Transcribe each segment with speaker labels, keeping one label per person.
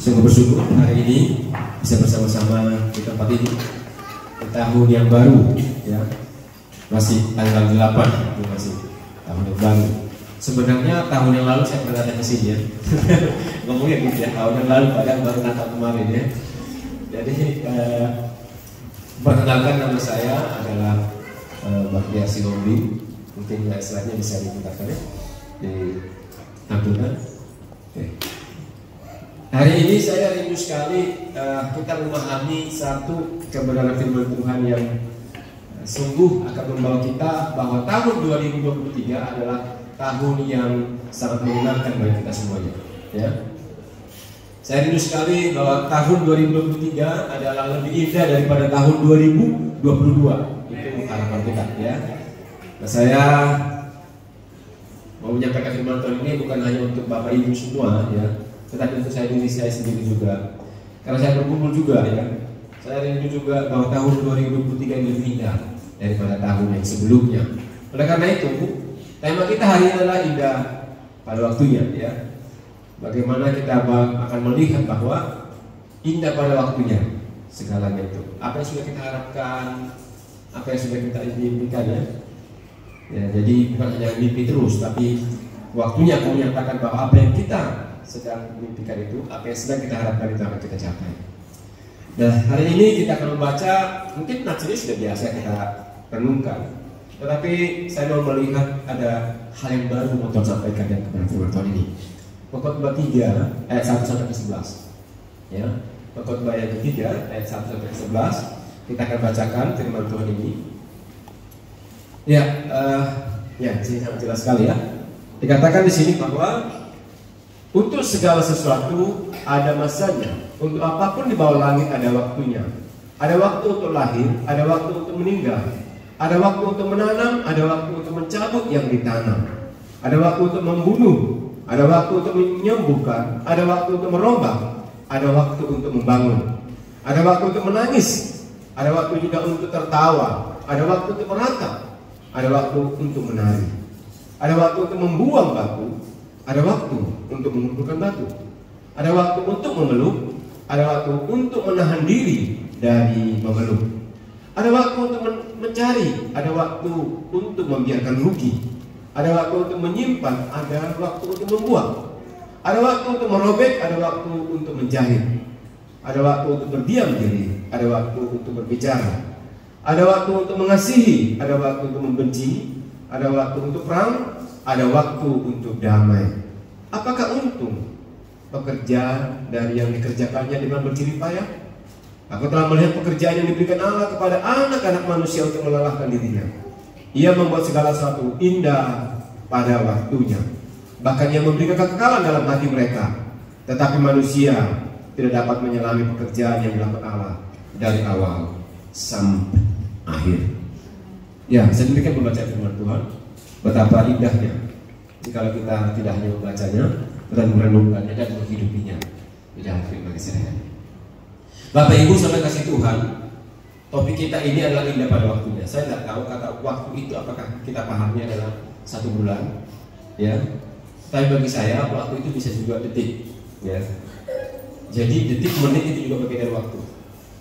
Speaker 1: Sungguh bersyukur hari ini bisa bersama-sama di tempat ini di tahun yang baru, ya. Masih tanggal 8, itu masih tahun yang baru. Sebenarnya tahun yang lalu saya pernah datang ke sini, ya. Ngomongnya gitu ya, tahun yang lalu padahal baru Natal kemarin, ya. Jadi perkenalkan, nama saya adalah Baktiar Sinombi. Mungkin slide-nya bisa diputarkan, ya, ditampilkan. Oke. Hari ini saya rindu sekali kita memahami satu kebenaran firman Tuhan yang sungguh akan membawa kita bahwa tahun 2023 adalah tahun yang sangat menyenangkan bagi kita semuanya, ya. Saya rindu sekali bahwa tahun 2023 adalah lebih indah daripada tahun 2022. Itu harapan kita, ya. Nah, saya mau menyampaikan firman Tuhan ini bukan hanya untuk Bapak Ibu semua, ya, tetapi untuk saya sendiri juga. Karena saya berkumpul juga, ya. Saya rindu juga bahwa tahun 2023 ini lebih indah daripada tahun yang sebelumnya. Oleh karena itu, tema kita hari ini adalah indah pada waktunya, ya. Bagaimana kita akan melihat bahwa indah pada waktunya segalanya itu. Apa yang sudah kita harapkan, apa yang sudah kita impikan, ya. Ya, jadi bukan hanya mimpi terus, tapi waktunya akan menyatakan bahwa apa yang kita sedang mimpikan itu, apa yang sedang kita harapkan itu akan kita capai. Nah, hari ini kita akan membaca, mungkin nats ini sudah biasa kita renungkan, tetapi saya mau melihat ada hal yang baru mau Tuhan sampaikan dan kepada firman Tuhan ini. Khotbah 3 ayat 1 sampai 11. Ya, khotbah yang ketiga ayat 1 sampai 11. Kita akan bacakan firman Tuhan ini. Ya, di sini sangat jelas sekali, ya. Dikatakan di sini bahwa untuk segala sesuatu ada masanya. Untuk apapun di bawah langit ada waktunya. Ada waktu untuk lahir, ada waktu untuk meninggal. Ada waktu untuk menanam, ada waktu untuk mencabut yang ditanam. Ada waktu untuk membunuh, ada waktu untuk menyembuhkan, ada waktu untuk merombak, ada waktu untuk membangun. Ada waktu untuk menangis, ada waktu juga untuk tertawa, ada waktu untuk meratap, ada waktu untuk menari. Ada waktu untuk membuang batu, ada waktu untuk mengumpulkan batu. Ada waktu untuk memeluk, ada waktu untuk menahan diri dari memeluk. Ada waktu untuk mencari, ada waktu untuk membiarkan rugi. Ada waktu untuk menyimpan, ada waktu untuk membuang. Ada waktu untuk merobek, ada waktu untuk menjahit. Ada waktu untuk berdiam diri, ada waktu untuk berbicara. Ada waktu untuk mengasihi, ada waktu untuk membenci. Ada waktu untuk perang, ada waktu untuk damai. Apakah untung pekerja dari yang dikerjakannya dengan berjerih payah? Aku telah melihat pekerjaan yang diberikan Allah kepada anak-anak manusia untuk melelahkan dirinya. Ia membuat segala sesuatu indah pada waktunya. Bahkan ia memberikan kekekalan dalam hati mereka. Tetapi manusia tidak dapat menyelami pekerjaan yang dilakukan Allah dari awal sampai akhir. Ya, saya demikian membaca firman Tuhan. Betapa indahnya jika kita tidak hanya membacanya, tetapi merenungkannya dan menghidupinya di dalam firman keseharian. Bapak Ibu saudara kasih Tuhan, topik kita ini adalah indah pada waktunya. Saya tidak tahu kata waktu itu apakah kita pahamnya adalah 1 bulan, ya. Tapi bagi saya waktu itu bisa juga detik, ya. Jadi detik, menit itu juga bagian dari waktu.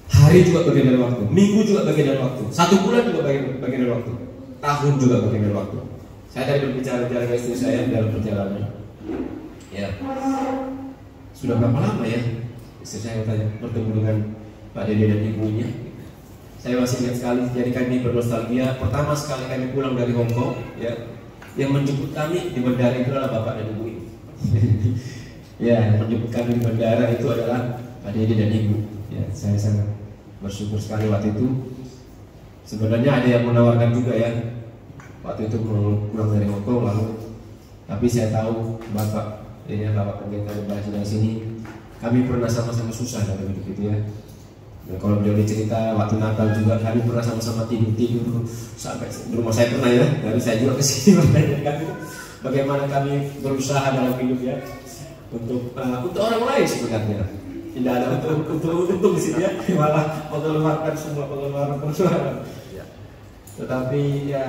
Speaker 1: Hari juga bagian dari waktu. Minggu juga bagian dari waktu. 1 bulan juga bagian dari waktu. Tahun juga bagian dari waktu. Saya tadi berbicara dengan istri saya dalam perjalanan. Ya. Sudah berapa lama ya? Istri saya tanya bertemu dengan Pak Dede dan ibunya. Saya masih ingat sekali. Jadi kami bernostalgia. Pertama sekali kami pulang dari Hong Kong, ya. Yang menjemput kami di bandara itu adalah bapak dan ibu ini. Ya, yang menjemput kami di bandara itu adalah Pak Dede dan ibu. Ya, saya sangat bersyukur sekali waktu itu. Sebenarnya ada yang menawarkan juga, ya. Waktu itu pulang dari Hong Kong lalu, tapi saya tahu bapak, ini bapak pendeta di sini, kami pernah sama-sama susah dalam hidup itu, ya. Dan kalau beliau cerita waktu Natal juga kami pernah sama-sama tidur sampai di rumah saya pernah, ya. Dari saya juga kesini menanyakan bagaimana kami berusaha dalam hidup, ya, untuk orang lain sebenarnya. Tidak ada untung di sini, ya, malah mengeluarkan semua pengeluaran. Tetapi ya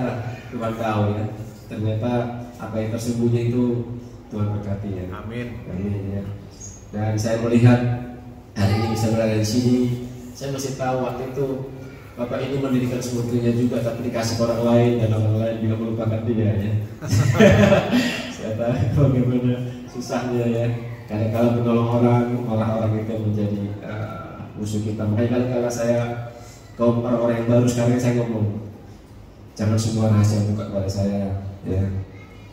Speaker 1: Tuhan tahu, ya, ternyata apa yang tersembunyi itu Tuhan berkati, ya.
Speaker 2: Amin.
Speaker 1: Amin, ya. Dan saya melihat hari ini bisa berada di sini. Saya masih tahu waktu itu Bapak ini mendirikan semuanya juga, tapi dikasih orang lain dan orang lain juga melupakan dia ya. Saya tahu bagaimana susahnya ya. Kadang-kadang menolong orang-orang itu menjadi musuh kita. Makanya kadang-kadang saya kaum orang-orang yang baru sekarang saya ngomong, jangan semua rahasia buka kepada saya ya.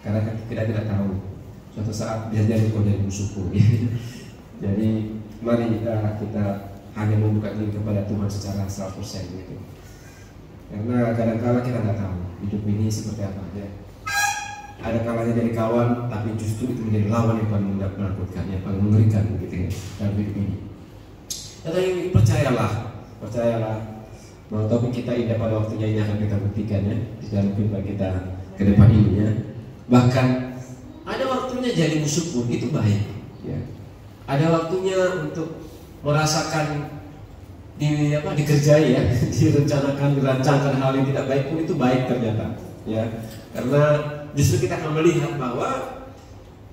Speaker 1: Karena kita tidak tahu suatu saat bisa jadi kau jadi musuhku. Jadi mari kita hanya membuka diri kepada Tuhan secara 100% gitu. Karena kadang-kadang kita nggak tahu hidup ini seperti apa ya. Ada kalanya dari kawan, tapi justru itu menjadi lawan yang paling menakutkan, yang paling mengerikan gitu ya dalam hidup ini. Tetapi percayalah bahwa topik kita indah pada waktunya ini akan kita buktikan ya di dalam kehidupan kita ke depan ini ya. Bahkan ada waktunya jadi musuh pun itu baik ya. Ada waktunya untuk merasakan dikerjai ya, direncanakan, dirancangkan hal yang tidak baik pun itu baik ternyata ya. Karena justru kita akan melihat bahwa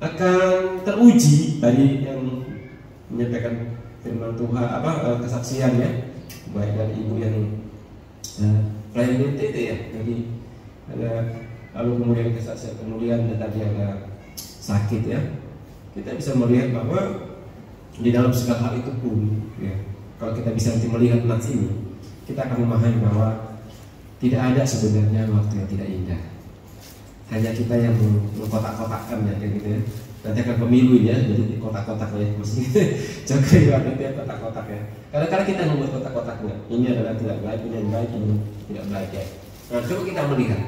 Speaker 1: akan teruji tadi yang menyampaikan firman Tuhan kesaksian ya, baik dari ibu yang pelayan BTT ya. Jadi ada lalu kemudian kesaksian kemudian dan tadi ada sakit ya. Kita bisa melihat bahwa di dalam segala hal itu pun ya, kalau kita bisa nanti melihat nats ini, kita akan memahami bahwa tidak ada sebenarnya waktu yang tidak indah. Hanya kita yang mengkotak-kotakkan ya, kayak gitu ya. Nanti akan pemilu ya, jadi di kotak-kotak ya, mesti jaga ibarat itu ya, kotak-kotak ya. Kadang-kadang kita membuat kotak-kotaknya. Ini adalah tidak baik, ini yang baik, ini tidak baik ya. Nah, coba kita melihat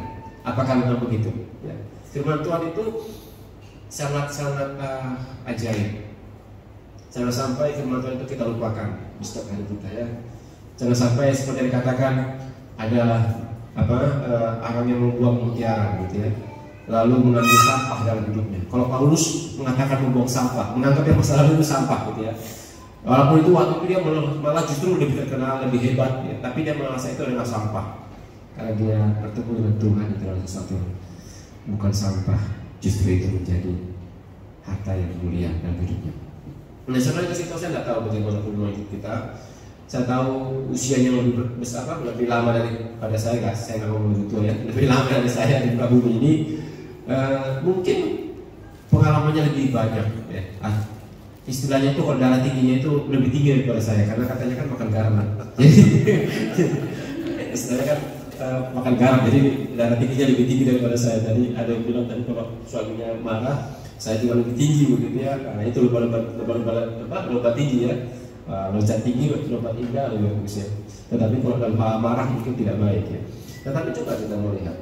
Speaker 1: apakah memang begitu ya. Firman Tuhan itu sangat-sangat ajaib. Jangan sampai firman Tuhan itu kita lupakan di setiap hari kita ya. Jangan sampai seperti yang dikatakan ada orang yang membuang mutiara gitu ya, lalu mengambil sampah dalam hidupnya. Kalau Paulus mengatakan membuang sampah, menganggap yang masa lalu itu sampah gitu ya. Walaupun itu waktu itu dia malah justru lebih terkenal, lebih hebat ya, tapi dia merasa itu adalah sampah. Karena dia bertemu dengan Tuhan itu adalah sesuatu bukan sampah, justru itu menjadi harta yang mulia dalam hidupnya. Nah, sebenarnya kasih tahu saya nggak tahu bagaimana hubungan hidup kita. Saya tahu usianya lebih besar, lebih lama daripada saya, guys. Saya nggak ngomong begitu ya, lebih lama dari saya di muka bumi ini. Mungkin pengalamannya lebih banyak ya. Istilahnya itu kalau darah tingginya itu lebih tinggi daripada saya, karena katanya kan makan garam. Jadi istilahnya kan makan garam, jadi darah tingginya lebih tinggi daripada saya. Tadi ada yang bilang tadi kalau suaminya marah, saya juga lebih tinggi begitu ya. Karena itu lomba tinggi ya. Loncat tinggi, lompat indah lebih bagus ya. Tetapi kalau dalam hal marah mungkin tidak baik ya. Tetapi coba kita melihat,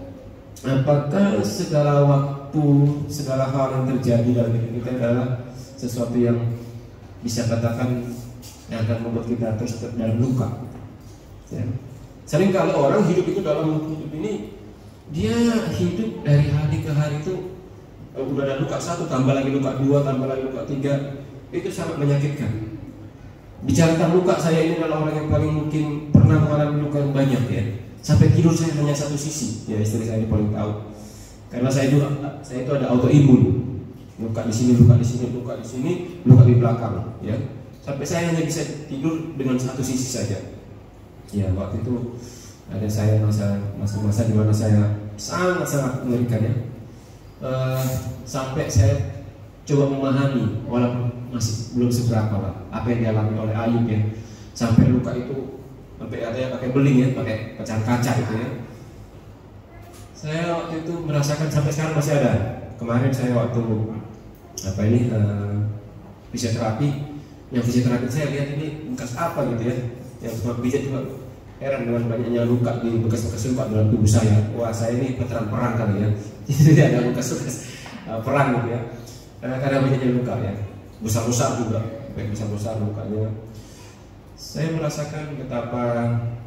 Speaker 1: apakah segala waktu, segala hal yang terjadi dalam hidup kita adalah sesuatu yang bisa katakan yang akan membuat kita terus dalam luka ya. Sering kali orang hidup itu dalam hidup ini, dia hidup dari hari ke hari itu udah ada luka satu, tambah lagi luka dua, tambah lagi luka tiga. Itu sangat menyakitkan. Bicara tentang luka, saya ini adalah orang yang paling mungkin pernah mengalami luka yang banyak ya. Sampai tidur saya hanya satu sisi ya, istri saya ini paling tahu. Karena saya itu ada autoimun. Luka di sini, luka di sini, luka di sini, luka di belakang ya. Sampai saya hanya bisa tidur dengan satu sisi saja. Ya, waktu itu ada saya masa-masa di mana saya sangat-sangat mengerikan ya. Sampai saya coba memahami, walaupun masih belum seberapa lah, apa yang dialami oleh Ayub ya. Sampai luka itu sampai ada yang pakai beling ya, pakai pecahan kaca gitu ya. Saya waktu itu merasakan, sampai sekarang masih ada. Kemarin saya waktu fisioterapi, yang fisioterapi saya lihat ini bekas apa gitu ya, yang cuma pijat juga. Heran dengan banyaknya luka di bekas-bekas luka dalam tubuh saya. Wah, saya ini veteran perang kali ya. Jadi ada bekas-bekas perang gitu ya. Karena banyaknya luka ya. Besar-besar juga, baik besar-besar lukanya. Saya merasakan betapa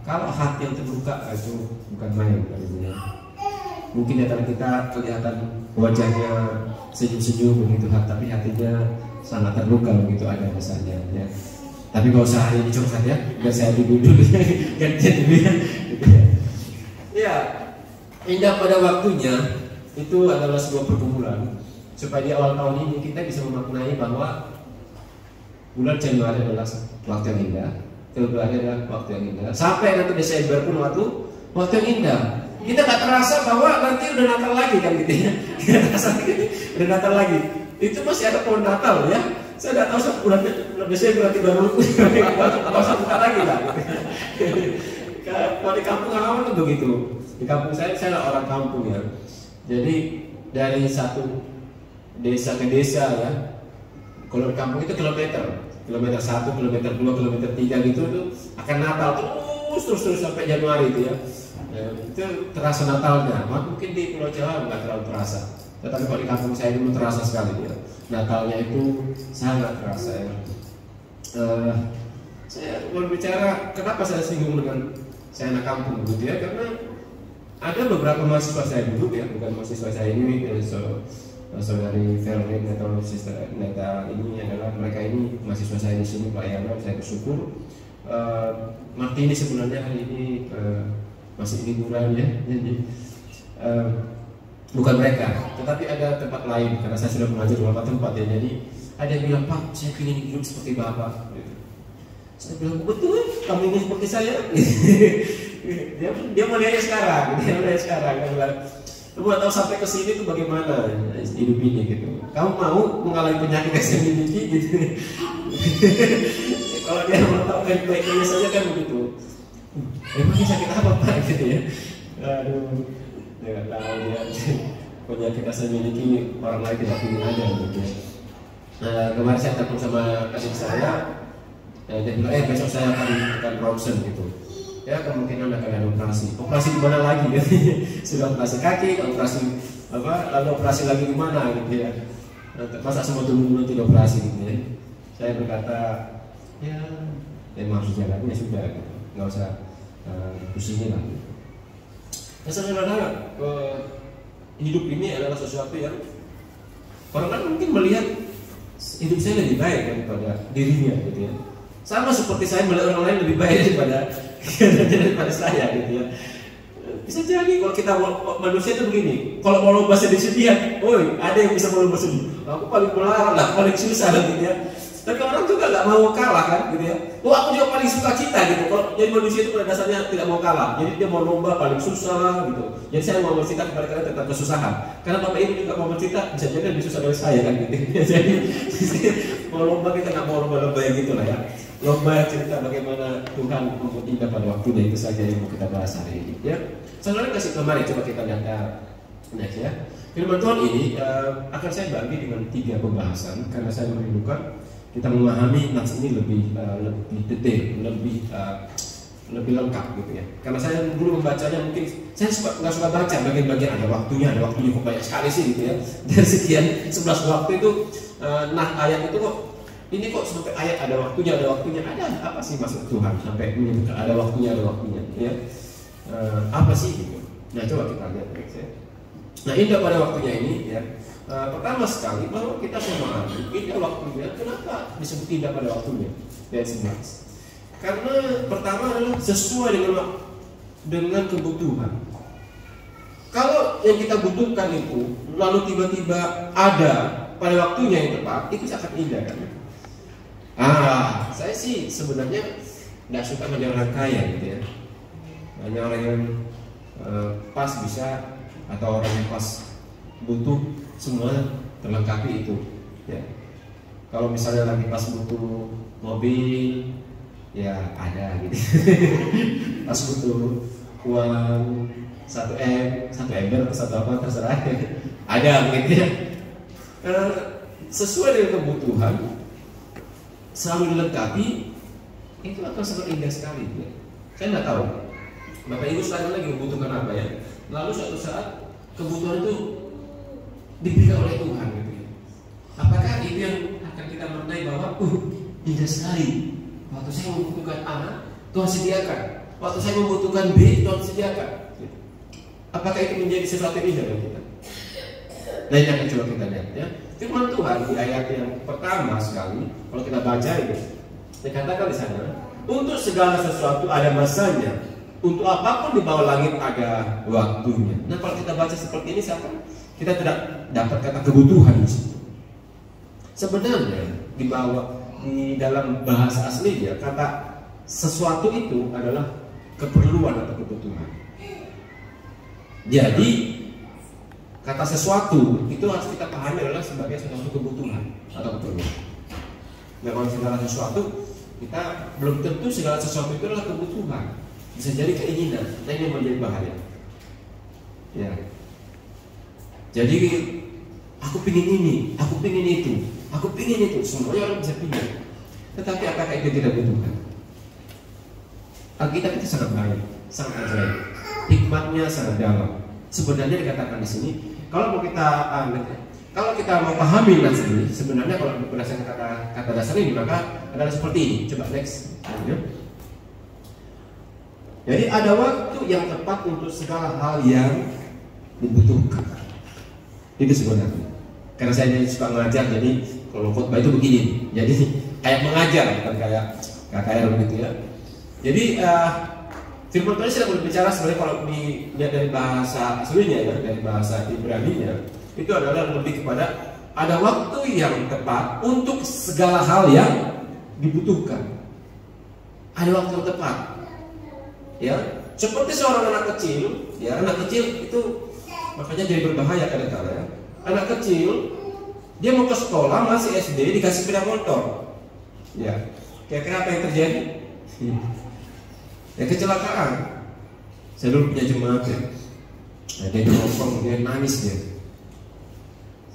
Speaker 1: kalau hati yang terluka itu bukan main kalinya. Mungkin di antara kita kelihatan wajahnya senyum-senyum begitu, tapi hatinya sangat terluka begitu ada misalnya ya. Tapi gak usah ini curhat ya, biar saya dulu gantian dulu ya. Ya, indah pada waktunya itu adalah sebuah pergumulan. Supaya di awal tahun ini kita bisa memaknai bahwa bulan Januari adalah waktu yang indah, Februari adalah waktu yang indah, sampai nanti Desember pun waktu yang indah. Kita nggak terasa bahwa nanti udah Natal lagi kan gitu ya. Kita terasa udah Natal lagi. Itu masih ada pohon Natal ya. Saya nggak tahu bulan Desember nanti baru buka lagi lah. Kalau di kampung halaman tuh begitu. Di kampung saya orang kampung ya. Jadi dari satu desa ke desa ya. Kalau di kampung itu kilometer 1, kilometer 2, kilometer 3 gitu tuh akan Natal terus sampai Januari itu ya. Itu terasa Natalnya. Mungkin di Pulau Jawa nggak terlalu terasa. Tetapi kalau di kampung saya itu terasa sekali ya. Natalnya itu sangat terasa ya. Saya mau bicara kenapa saya singgung dengan saya anak kampung gitu ya, karena ada beberapa mahasiswa saya dulu ya, bukan mahasiswa saya ini, saudari Verlin atau sister Neta ini adalah mereka ini mahasiswa saya di sini pelayanan. Saya bersyukur. Martini sebenarnya hari ini masih liburan ya, jadi bukan mereka, tetapi ada tempat lain karena saya sudah mengajar beberapa tempat ya. Jadi ada yang bilang, Pak, saya ingin hidup seperti Bapak. Saya bilang, betul, kamu ingin seperti saya. dia melihatnya sekarang, dia bilang, lu tahu sampai ke sini tuh bagaimana hidup ini gitu. Kamu mau mengalami penyakit yang saya miliki gitu. Kalau dia mau tahu baik-baiknya saja kan begitu. Emangnya sakit apa Pak gitu ya? Aduh, dia nggak tahu dia penyakit yang saya miliki orang lain tidak ingin ada gitu ya. Kemarin saya telepon sama kasih saya. Dia bilang, besok saya akan ronsen gitu. Ya kemungkinan akan ada operasi. Operasi di mana lagi? Gitu. Sudah operasi kaki, operasi apa? Lalu operasi lagi di mana? Gitu ya. Masa semua dulu nanti operasi gitu ya. Saya berkata, ya memang harus jalan, ya sudah, gitu. Nggak usah pusingin lah. Gitu. Nah sebenarnya hidup ini adalah sesuatu yang orang mungkin melihat hidup saya lebih baik daripada dirinya gitu ya. Sama seperti saya melihat orang lain lebih baik daripada saya gitu ya. Bisa jadi kalau kita manusia itu begini, kalau mau lomba sedih-sedihan, ada yang bisa mau lomba sedih. Aku paling melarang lah, paling susah gitu ya. Tapi orang juga nggak mau kalah kan gitu ya. Aku juga paling suka cita gitu. Kalau jadi manusia itu pada dasarnya tidak mau kalah. Jadi dia mau lomba paling susah gitu. Jadi saya mau bercerita kepada kalian tentang kesusahan. Karena Bapak Ibu juga mau bercerita bisa jadi lebih susah dari saya kan gitu. Jadi mau lomba kita nggak mau lomba-lomba yang gitu lah ya. Lomba cerita bagaimana Tuhan membuat indah pada waktunya, itu saja yang mau kita bahas hari ini. Ya, saudara kasih kemarin coba kita lihat next ya. Firman Tuhan ini akan saya bagi dengan 3 pembahasan karena saya merindukan kita memahami nats ini lebih detail, lebih lengkap gitu ya. Karena saya dulu membacanya mungkin saya nggak suka baca bagian-bagian ada waktunya kok banyak sekali sih gitu ya. Dari sekian 11 waktu itu, ayat itu kok ini kok sampai ayat ada waktunya ada apa sih maksud Tuhan sampai menyebut ada waktunya ya. Apa sih gitu. Nah coba kita lihat ya. Nah indah pada waktunya ini ya. Pertama sekali bahwa kita memahami indah waktunya. Kenapa disebut indah pada waktunya? Ayat 11. Karena pertama adalah sesuai dengan kebutuhan. Kalau yang kita butuhkan itu lalu tiba-tiba ada pada waktunya yang tepat, itu sangat indah kan? Saya sih sebenarnya nggak suka hanya orang kaya gitu ya. Hanya orang yang pas bisa atau orang yang pas butuh semua terlengkapi itu ya. Kalau misalnya lagi pas butuh mobil ya ada gitu. Pas butuh uang 1 ember atau 1 apa terserah ada gitu ya. Sesuai dengan kebutuhan selalu dilengkapi, itu akan sangat indah sekali ya. Saya nggak tahu Bapak Ibu sekarang lagi membutuhkan apa ya. Lalu suatu saat kebutuhan itu diberikan oleh Tuhan gitu ya. Apakah itu yang akan kita menilai bahwa indah sekali. Waktu saya membutuhkan A, Tuhan sediakan. Waktu saya membutuhkan B, Tuhan sediakan. Apakah itu menjadi sesuatu yang indah bagi kita? Nah ini akan coba kita lihat ya. Firman Tuhan di ayat yang pertama sekali, kalau kita baca itu, dikatakan di sana, untuk segala sesuatu ada masanya, untuk apapun di bawah langit ada waktunya. Nah kalau kita baca seperti ini, siapa? Kita tidak dapat kata kebutuhan di situ. Sebenarnya di di dalam bahasa aslinya kata sesuatu itu adalah keperluan atau kebutuhan. Jadi kata sesuatu itu harus kita pahami adalah sebagai sesuatu kebutuhan atau keperluan. Nah, kalau segala sesuatu, kita belum tentu segala sesuatu itu adalah kebutuhan. Bisa jadi keinginan. Nah, ini menjadi bahaya. Ya. Jadi aku pingin ini, aku pingin itu, aku pingin itu. Semuanya orang bisa pingin. Tetapi apakah itu tidak butuhkan? Alkitab itu sangat baik, sangat ajaib. Hikmatnya sangat dalam. Sebenarnya dikatakan di sini, kalau kita mau pahami nas ini, sebenarnya kalau berdasarkan kata dasar ini maka adalah seperti ini. Coba next. Jadi ada waktu yang tepat untuk segala hal yang dibutuhkan. Itu sebenarnya. Karena saya suka mengajar, jadi kalau khotbah itu begini. Jadi kayak mengajar, bukan kayak begitu ya. Jadi firman Tuhan sedang berbicara sebenarnya kalau dilihat dari bahasa aslinya ya, dari bahasa Ibrani-nya, itu adalah lebih kepada ada waktu yang tepat untuk segala hal yang dibutuhkan. Ada waktu yang tepat. Ya, seperti seorang anak kecil, ya, anak kecil itu makanya jadi berbahaya kadang-kadang ya. Anak kecil dia mau ke sekolah masih SD dikasih sepeda motor. Ya. Kira-kira apa yang terjadi? Ya kecelakaan. Saya dulu punya jemaat ya. Nah, dia ngomong, dia nangis dia.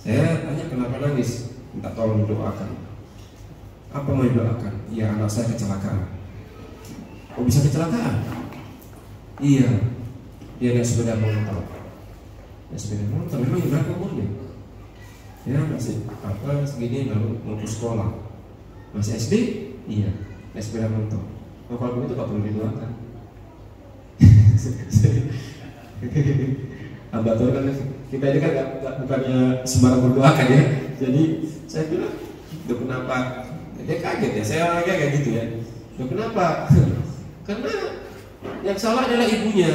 Speaker 1: Saya tanya kenapa nangis? Minta tolong doakan. Apa mau didoakan? Ya anak saya kecelakaan. Oh bisa kecelakaan? Iya. Dia naik sepeda motor. Ya sepeda motor memang berapa umurnya? Ya masih apa segini baru mau ke sekolah. Masih SD? Iya. Naik sepeda motor. Oh, kalau begitu gak perlu didoakan. Hamba Tuhan kan kita ini kan bukannya sembarang berdoakan ya. Jadi saya bilang, "Duh kenapa?" Dia kaget ya. Saya orangnya kayak gitu ya. "Duh kenapa?" Karena yang salah adalah ibunya,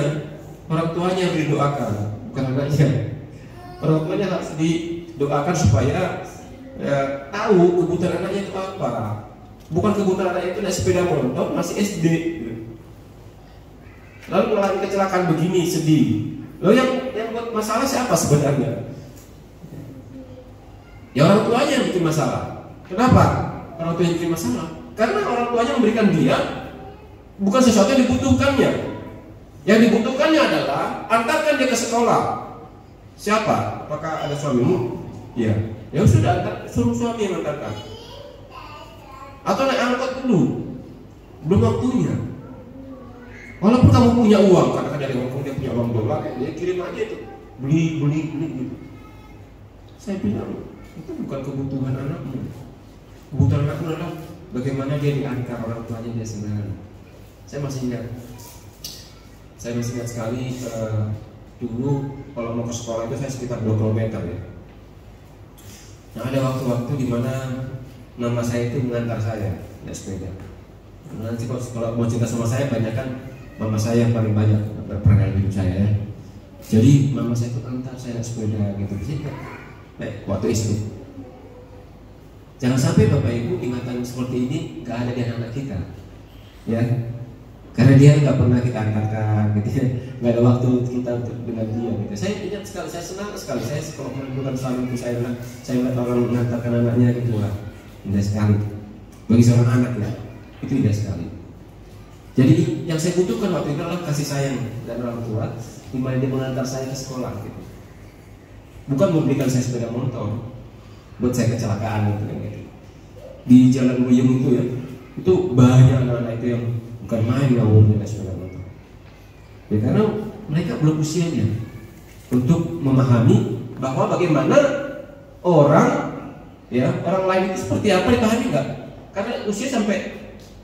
Speaker 1: orang tuanya yang didoakan, bukan anaknya. Orang tuanya harus didoakan supaya tahu kebutuhan anaknya itu apa. Bukan kebutuhan anaknya itu naik sepeda motor masih SD. Lalu mengalami kecelakaan begini sedih. Lalu yang buat masalah siapa sebenarnya? Ya orang tuanya yang bikin masalah. Kenapa? Orang tuanya yang bikin masalah. Karena orang tuanya memberikan dia bukan sesuatu yang dibutuhkannya. Yang dibutuhkannya adalah antarkan dia ke sekolah. Siapa? Apakah ada suamimu? Ya. Ya sudah, suruh suami yang antarkan. Atau naik angkot dulu, belum waktunya. Walaupun kamu punya uang, karena kan dari Hongkong dia punya uang dolar, dia kirim aja itu, beli gitu. Saya bilang itu bukan kebutuhan anakmu. Kebutuhan anakmu adalah bagaimana dia diantar orang tuanya dia sendiri. Saya masih ingat sekali dulu kalau mau ke sekolah itu saya sekitar 2 km ya. Nah ada waktu-waktu di mana mama saya itu mengantar saya naik sepeda. Nanti kalau mau cerita sama saya banyak kan mama saya yang paling banyak berperan dalam hidup saya ya. Jadi mama saya itu antar saya naik sepeda gitu. Waktu istri. Jangan sampai bapak ibu ingatan seperti ini nggak ada di anak kita, ya. Karena dia nggak pernah kita antarkan, gitu ya. Nggak ada waktu kita dengan dia. Gitu. Saya ingat sekali, saya senang sekali. Saya kalau menemukan suamiku saya melihat orang mengantarkan anaknya gitu lah. Indah sekali bagi seorang anak ya, itu indah sekali. Jadi yang saya butuhkan waktu itu adalah kasih sayang dan orang tua, di mana dia mengantar saya ke sekolah gitu. Bukan memberikan saya sepeda motor buat saya kecelakaan gitu. Di Jalan Wiyung itu ya, itu banyak anak-anak itu yang bukan main ngawurnya naik sepeda motor. Ya karena mereka belum usianya untuk memahami bahwa bagaimana orang lain itu seperti apa dipahami enggak? Karena usia sampai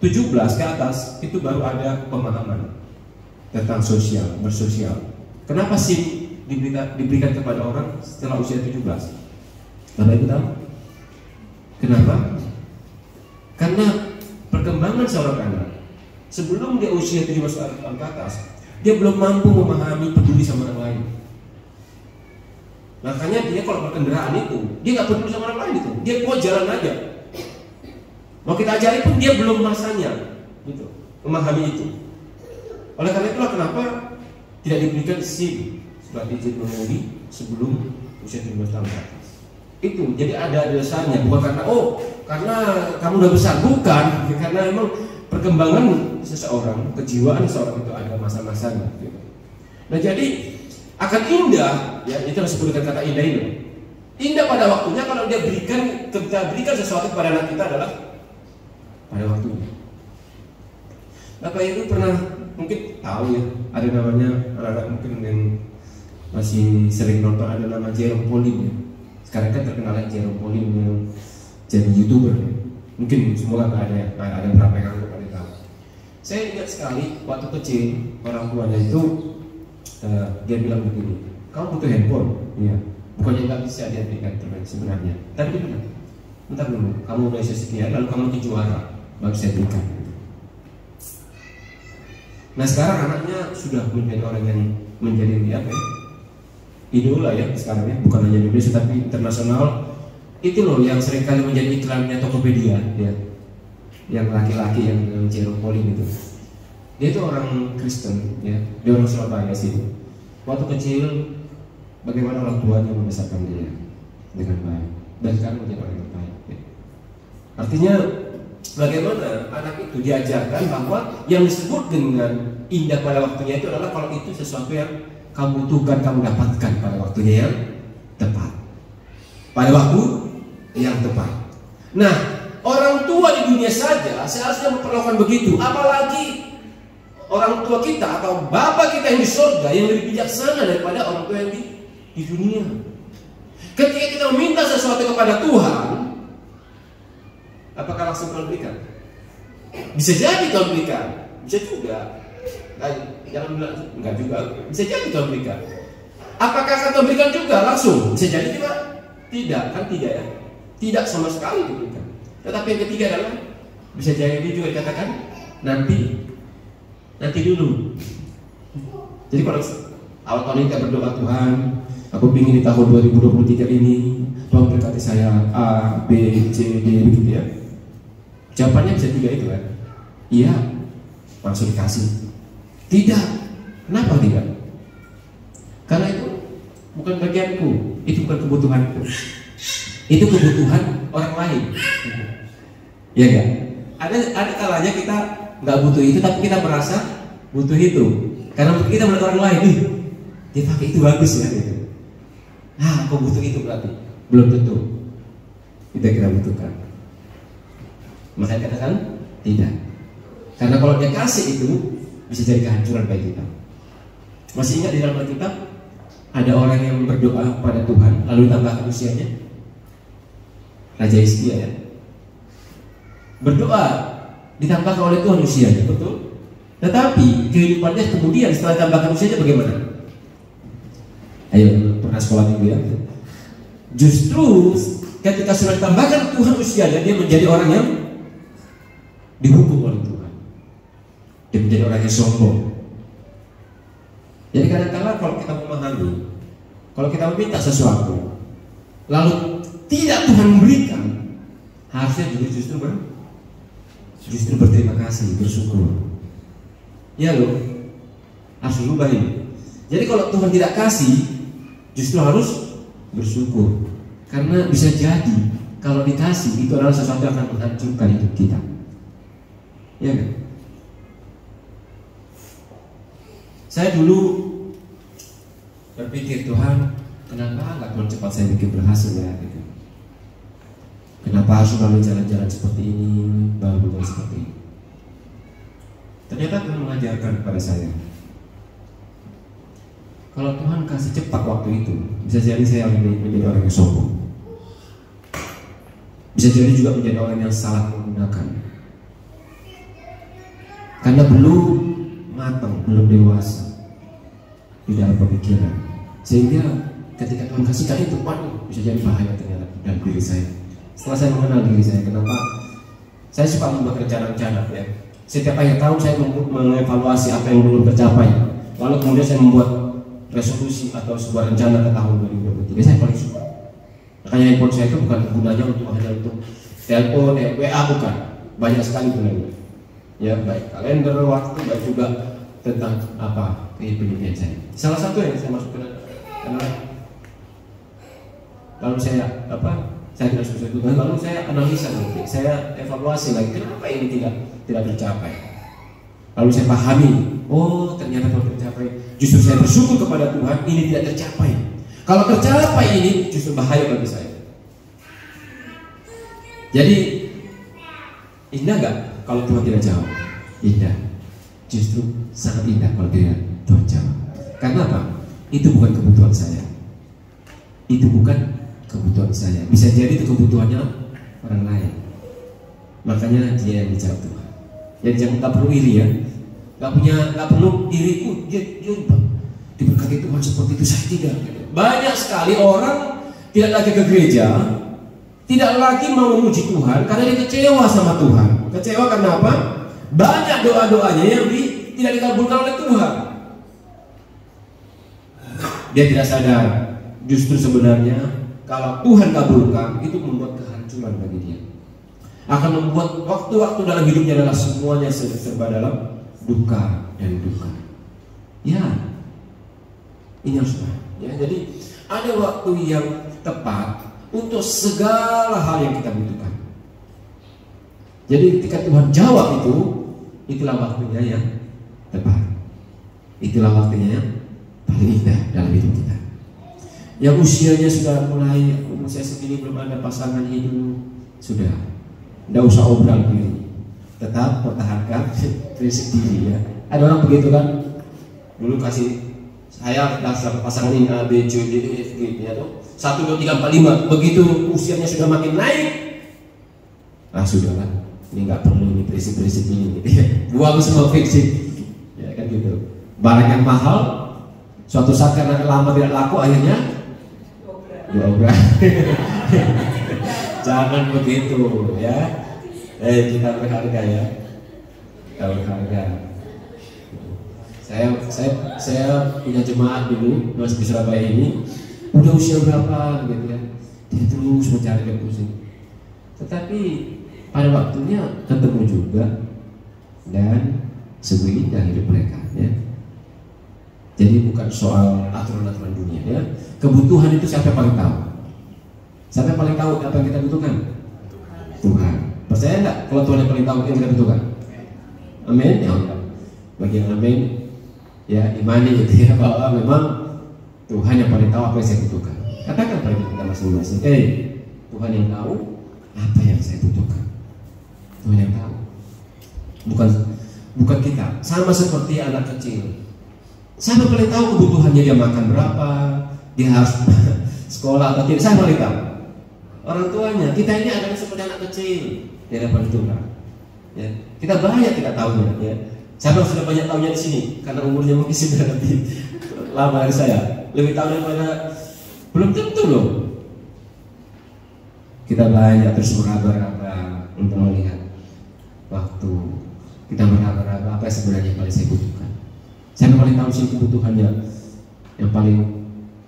Speaker 1: 17 ke atas itu baru ada pemahaman tentang bersosial. Kenapa sih diberikan kepada orang setelah usia 17? Bapak Ibu tahu? Kenapa? Karena perkembangan seorang anak sebelum dia usia 17 tahun ke atas, dia belum mampu memahami peduli sama orang lain. Makanya dia kalau berkendaraan itu, dia nggak peduli sama orang lain itu, dia mau jalan aja.
Speaker 2: Mau kita ajari pun dia belum masanya, gitu, memahami itu. Oleh karena itulah kenapa tidak diberikan SIM, surat izin mengemudi, sebelum usia 17 tahun ke atas. Itu jadi ada dasarnya, bukan karena karena kamu udah besar, bukan, karena memang perkembangan seseorang, kejiwaan seseorang itu ada masa-masanya. Gitu. Nah jadi akan indah, ya itu harus disebutkan kata indah ini. Indah pada waktunya kalau kita berikan sesuatu kepada anak kita adalah pada waktunya. Bapak Ibu pernah mungkin tahu ya, ada namanya anak-anak mungkin yang masih sering nonton, ada nama Jerome Pauline ya. Sekarang kan terkenal Jerome Pauline yang jadi YouTuber ya. Mungkin semula nggak ada berapa yang aku tahu. Saya ingat sekali waktu kecil orang tuanya itu dia bilang begini, kamu butuh handphone? Iya. Bukannya nggak bisa dia berikan sebenarnya. Tapi dia bilang, bentar dulu, kamu udah sekian, lalu kamu juara, baru saya berikan. Nah sekarang anaknya sudah menjadi orang yang menjadi idola ya sekarang ya, bukan hanya Indonesia tapi internasional. Itu loh yang seringkali menjadi iklannya Tokopedia ya, yang laki-laki yang Jerome Pauline itu. Dia itu orang Kristen ya, dia orang Surabaya sih. Waktu kecil bagaimana orang tuanya membesarkan dia dengan baik, dan sekarang menjadi orang yang baik ya. Artinya bagaimana anak itu diajarkan bahwa yang disebut dengan indah pada waktunya itu adalah kalau itu sesuatu yang kamu butuhkan, kamu dapatkan pada waktunya yang tepat, pada waktu yang tepat. Nah, orang tua di dunia saja seharusnya memperlakukan begitu, apalagi orang tua kita atau bapak kita yang di surga yang lebih bijaksana daripada orang tua yang di dunia. Ketika kita meminta sesuatu kepada Tuhan, apakah langsung Tuhan berikan? Bisa jadi Tuhan berikan, bisa juga. Jangan bilang enggak juga. Bisa jadi Tuhan berikan. Apakah akan Tuhan berikan juga langsung? Bisa jadi juga tidak, kan tidak ya? Tidak sama sekali diberikan. Tetapi yang ketiga adalah bisa jadi juga dikatakan nanti dulu. Jadi kalau awal tahun ini kita berdoa, Tuhan, aku ingin di tahun 2023 ini Tuhan berkati saya A, B, C, D begitu ya. Jawabannya bisa tiga itu kan? Iya, langsung dikasih. Tidak. Kenapa tidak? Karena itu bukan bagianku, itu bukan kebutuhanku. Itu kebutuhan orang lain. Iya enggak? Ada kalanya kita nggak butuh itu, tapi kita merasa butuh itu. Karena kita melihat orang lain, dia pakai itu bagus ya gitu. Kau butuh itu berarti belum tentu kita butuhkan. Makanya katakan tidak. Karena kalau dia kasih itu bisa jadi kehancuran bagi kita. Masih ingat di dalam Alkitab ada orang yang berdoa pada Tuhan lalu ditambahkan usianya? Raja Hizkia ya. Berdoa ditambahkan oleh Tuhan usianya, betul? Tetapi kehidupannya kemudian setelah ditambahkan usianya bagaimana? Ayo pernah sekolah minggu ya. Justru ketika sudah ditambahkan Tuhan usianya, dia menjadi orang yang dihukum oleh Tuhan. Dia menjadi orang yang sombong. Jadi kadang-kadang kalau kita memahami, kalau kita meminta sesuatu lalu tidak Tuhan berikan, harusnya juga justru berterima kasih, bersyukur. Ya loh, harus berubah ini. Jadi kalau Tuhan tidak kasih, justru harus bersyukur. Karena bisa jadi kalau dikasih itu adalah sesuatu yang akan menghancurkan hidup kita. Ya kan? Saya dulu berpikir, Tuhan, kenapa nggak Tuhan cepat saya bikin berhasil ya? Gitu. Kenapa harus melalui jalan-jalan seperti ini, baru seperti ini? Ternyata Tuhan mengajarkan kepada saya, kalau Tuhan kasih cepat waktu itu, bisa jadi saya menjadi orang yang sombong. Bisa jadi juga menjadi orang yang salah menggunakan. Karena belum matang, belum dewasa di dalam pemikiran. Sehingga ketika Tuhan kasihkan itu, waduh, bisa jadi bahaya ternyata dalam diri saya. Setelah saya mengenal diri saya, kenapa saya suka membuat rencana-rencana ya. Setiap akhir tahun saya mengevaluasi apa yang belum tercapai. Lalu kemudian saya membuat resolusi atau sebuah rencana ke tahun 2023. Saya paling suka. Makanya handphone saya itu bukan gunanya untuk hanya untuk telepon, WA, bukan.
Speaker 1: banyak sekali gunanya. Ya, baik kalender waktu, baik juga tentang apa penelitian saya. Salah satu yang saya masukkan adalah lalu saya tidak susah itu, lalu saya analisa lagi, saya evaluasi lagi kenapa ini tidak tercapai. Lalu saya pahami, oh ternyata kalau tercapai, justru saya bersyukur kepada Tuhan ini tidak tercapai. Kalau tercapai ini justru bahaya bagi saya. Jadi indah nggak kalau Tuhan tidak jawab? Indah, justru sangat indah kalau tidak Tuhan jawab. Karena apa? Itu bukan kebutuhan saya. Itu bukan kebutuhan saya. Bisa jadi itu kebutuhannya orang lain. Makanya dia yang dijawab Tuhan. Jadi jangan nggak perlu iri ya. Nggak perlu iriku. Dia diberkati Tuhan seperti itu, saya tidak. Banyak sekali orang tidak lagi ke gereja, tidak lagi mau memuji Tuhan karena dia kecewa sama Tuhan. Kecewa karena apa? Banyak doa-doanya yang tidak dikabulkan oleh Tuhan. Dia tidak sadar justru sebenarnya kalau Tuhan kabulkan itu membuat kehancuran bagi dia. Akan membuat waktu-waktu dalam hidupnya adalah semuanya serba dalam duka dan duka. Ya, ini harus ya. Jadi ada waktu yang tepat untuk segala hal yang kita butuhkan. Jadi ketika Tuhan jawab itu, itulah waktunya yang tepat. Itulah waktunya yang paling indah dalam hidup kita. Yang usianya sudah mulai, saya segini belum ada pasangan hidup, sudah, tidak usah obral diri, tetap pertahankan prinsip diri ya. Ada orang begitu kan, dulu kasih saya dasar pasangan ini A, B, C, D, E, F, G ya tuh 1, 2, 3, 4, 5. Begitu usianya sudah makin naik, sudahlah, ini nggak perlu ini prinsip-prinsip ini, buang semua prinsip, ya kan gitu. Barang yang mahal, suatu saat karena lama tidak laku akhirnya diobrak. Jangan begitu ya. Kita berharga ya. Kita berharga. Saya punya jemaat dulu masih di Surabaya ini, udah usia berapa gitu ya, dia terus mencari dan pusing. Tetapi pada waktunya ketemu juga dan sungguh indah hidup mereka ya. Jadi bukan soal aturan-aturan dunia ya. Kebutuhan itu siapa yang paling tahu? Siapa yang paling tahu apa yang kita butuhkan? Tuhan. Percaya enggak kalau Tuhan yang paling tahu yang kita butuhkan? Amin. Ya Allah. Bagi yang amin, ya imani gitu ya, bahwa memang Tuhan yang paling tahu apa yang saya butuhkan. Katakan pada kita masing-masing, Tuhan yang tahu apa yang saya butuhkan. Tuhan yang tahu. Bukan kita. Sama seperti anak kecil. Siapa paling tahu kebutuhannya, dia makan berapa, dia harus sekolah atau tidak? Saya paling tahu. Orang tuanya. Kita ini adalah seperti anak kecil di hadapan Tuhan. Ya. Kita banyak tidak tahunya. Ya. Siapa yang sudah banyak tahunya di sini? Karena umurnya mungkin sudah lebih lama dari saya, lebih tahu daripada, belum tentu loh. Kita banyak terus meraba-raba untuk melihat waktu. Kita meraba-raba apa yang sebenarnya paling saya butuhkan. Saya paling tahu sih kebutuhannya yang paling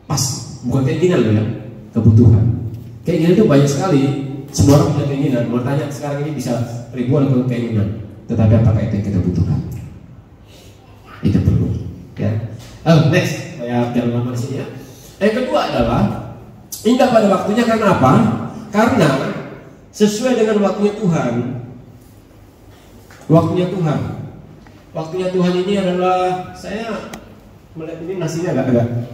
Speaker 1: pas, bukan keinginan loh ya, kebutuhan. Keinginan itu banyak sekali, semua orang punya keinginan. Mau tanya sekarang ini bisa ribuan keinginan, tetapi apakah itu yang kita butuhkan? Itu perlu ya. Next, saya jangan lama di sini ya. Yang kedua adalah indah pada waktunya. Karena apa? Karena sesuai dengan waktunya Tuhan. Waktunya Tuhan. Waktunya Tuhan ini adalah, saya melihat ini nasinya agak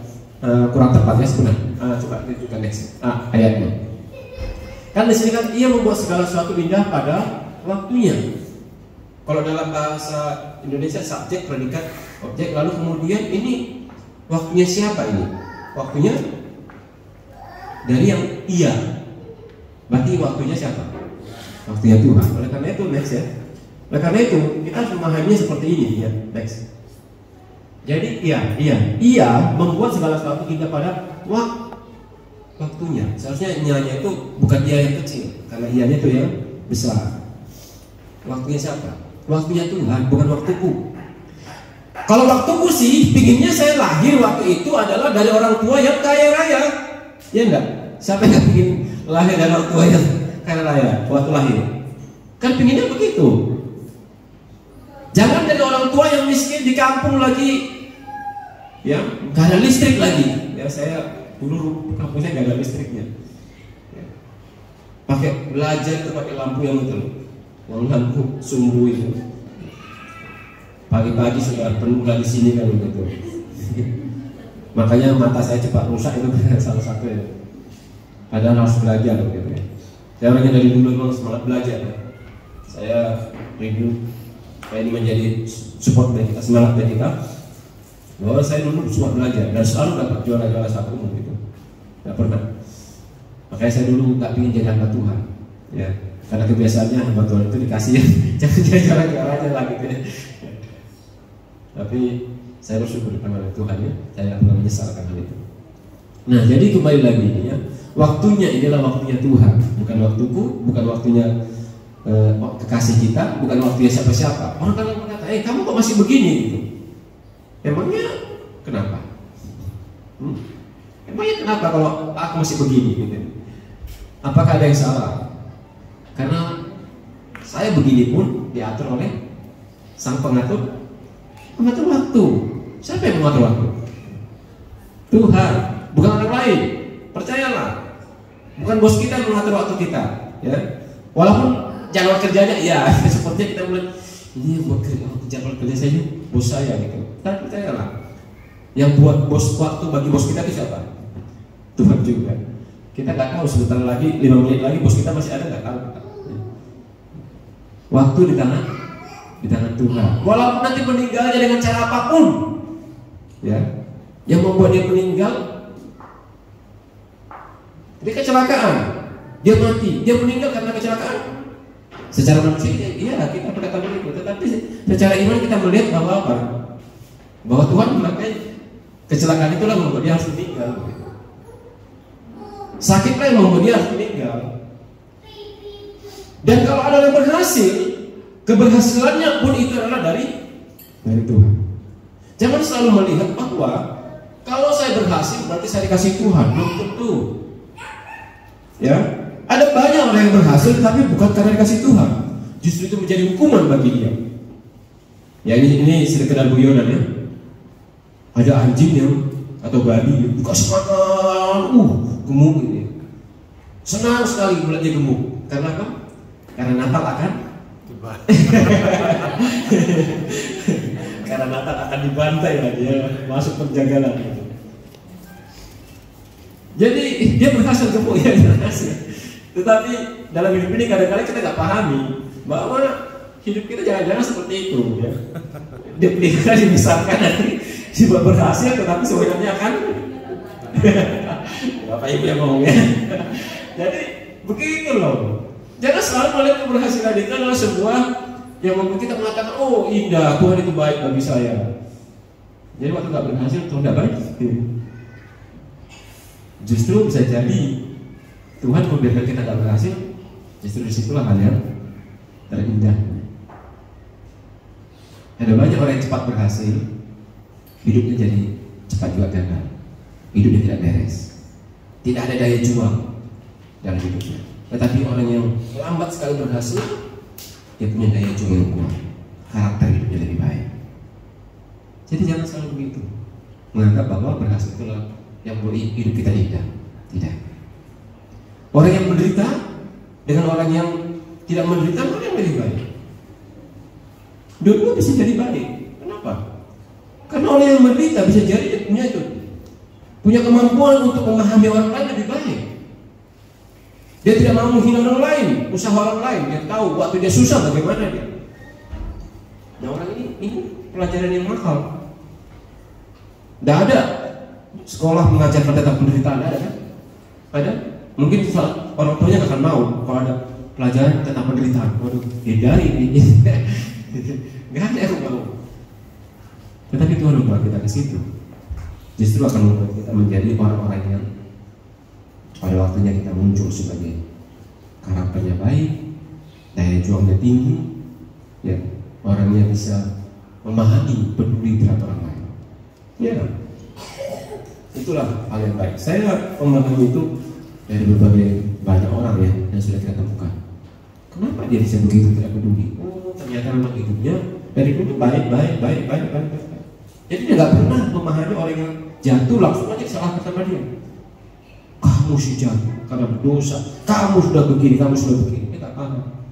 Speaker 1: kurang tepat ya sebenarnya. Coba tunjukkan next ayatnya. Kan di sini kan ia membuat segala sesuatu indah pada waktunya. Kalau dalam bahasa Indonesia subjek, predikat, objek, lalu kemudian ini waktunya siapa ini? Waktunya dari yang ia. Berarti waktunya siapa? Waktunya Tuhan. Oleh karena itu next ya. Oleh karena itu kita harus memahaminya seperti ini ya. Next. Jadi ia membuat segala sesuatu indah pada waktunya. Seharusnya ianya itu bukan ia yang kecil, karena ianya itu yang besar. Waktunya siapa? Waktunya Tuhan, bukan waktuku. Kalau waktuku sih, pinginnya saya lahir waktu itu adalah dari orang tua yang kaya raya. Ya enggak? Siapa yang ingin lahir dari orang tua yang kaya raya waktu lahir?
Speaker 2: Kan pinginnya begitu. Jangan jadi orang tua yang miskin di kampung lagi, ya nggak ada listrik lagi. Ya saya dulu kampungnya nggak ada listriknya. Ya. Pakai belajar itu pakai lampu yang itu, yang lampu sumbu itu. Pagi-pagi sudah penuh di sini kan begitu. Makanya mata saya cepat rusak itu salah satu ya. Padahal harus belajar gitu ya. Saya orangnya dari dulu memang semangat belajar. Ya. Saya review supaya ini menjadi support bagi kita, semangat bagi kita. Bahwa saya dulu suka belajar dan selalu dapat juara-juara satu gitu. Tidak pernah. Makanya saya dulu nggak ingin jadi hamba Tuhan. Ya, karena kebiasaannya hamba Tuhan itu dikasih jangan jadi juara-juara aja lah gitu ya. Tapi saya bersyukur kepada Tuhan ya. Saya tidak pernah menyesalkan hal itu. Nah, jadi kembali lagi ini ya. Waktunya inilah waktunya Tuhan, bukan waktuku, bukan waktunya kekasih kita, bukan waktunya siapa-siapa. Orang kadang berkata, kamu kok masih begini gitu. Emangnya kenapa? Emangnya kenapa kalau aku masih begini gitu? Apakah ada yang salah? Karena saya begini pun diatur oleh sang pengatur waktu. Siapa yang mengatur waktu? Tuhan, bukan orang lain. Percayalah. Bukan bos kita yang mengatur waktu kita, ya. Walaupun jadwal kerjanya ya sepertinya kita mulai ini buat jadwal kerja saya bos saya gitu. Tapi percayalah, yang buat bos waktu bagi bos kita itu siapa? Tuhan juga. Kita nggak tahu sebentar lagi 5 menit lagi bos kita masih ada nggak tahu. Waktu di tangan Tuhan. Walaupun nanti meninggalnya dengan cara apapun, ya, yang membuat dia meninggal, dia kecelakaan, dia mati, dia meninggal karena kecelakaan. Secara manusia, iya kita berkata begitu. Tetapi secara iman kita melihat bahwa apa? Bahwa Tuhan memakai kecelakaan itulah membuat dia harus meninggal. Sakitlah yang membuat dia harus meninggal. Dan kalau ada yang berhasil, keberhasilannya pun itu adalah dari Tuhan. Jangan selalu melihat bahwa kalau saya berhasil berarti saya dikasih Tuhan. Belum tentu. Ya, ada banyak orang yang berhasil tapi bukan karena dikasih Tuhan. Justru itu menjadi hukuman bagi dia. Ya ini sekedar guyonan ya. Ada anjing yang atau babi buka semangat, gemuk ini. Senang sekali melihat dia gemuk. Karena apa? Karena Natal akan karena Natal akan dibantai lah dia masuk penjagalan. Jadi dia berhasil gemuk ya berhasil. Tetapi dalam hidup ini kadang-kadang kita nggak pahami bahwa hidup kita jangan-jangan seperti itu ya. Dia dibesarkan nanti dia berhasil tetapi sebenarnya akan Bapak Ibu yang ngomongnya. Jadi begitu loh. Jangan selalu melihat keberhasilan itu adalah sebuah yang membuat kita mengatakan, oh indah, Tuhan itu baik bagi saya. Jadi waktu nggak berhasil, Tuhan tidak baik. Justru bisa jadi Tuhan membiarkan kita nggak berhasil. Justru disitulah hal yang terindah. Ada banyak orang yang cepat berhasil, hidupnya jadi cepat juga gagal. Hidupnya tidak beres, tidak ada daya juang dalam hidupnya. Tetapi orang yang lambat sekali berhasil, dia punya daya juang yang kuat, karakter hidupnya lebih baik. Jadi jangan selalu begitu, menganggap bahwa berhasil itulah yang membuat hidup kita indah. Tidak. Orang yang menderita dengan orang yang tidak menderita, mana yang lebih baik? Dua-dua bisa jadi baik. Kenapa? Karena orang yang menderita bisa jadi dia punya kemampuan untuk memahami orang lain lebih baik. Dia tidak mau menghina orang lain, usaha orang lain. Dia tahu waktu dia susah bagaimana dia. Nah orang ini pelajaran yang mahal. Tidak ada sekolah mengajarkan tentang penderitaan, ada kan? Ada? Mungkin orang tuanya akan mau kalau ada pelajaran tentang penderitaan. Waduh, hindari ini. Gak ada yang mau. Tetapi Tuhan membawa kita ke situ. Justru akan membuat kita menjadi orang-orang yang pada waktunya kita muncul sebagai karakternya baik, daya juangnya tinggi, ya orangnya bisa memahami, peduli terhadap orang lain. Ya, itulah hal yang baik. Saya memahami itu dari berbagai banyak orang ya yang sudah kita temukan.
Speaker 1: Kenapa dia bisa begitu tidak peduli? Oh, ternyata memang hidupnya dari dulu baik. Jadi dia nggak pernah memahami orang yang jatuh langsung aja disalahkan sama dia. Kamu sih jatuh karena berdosa. Kamu sudah begini. Dia nggak paham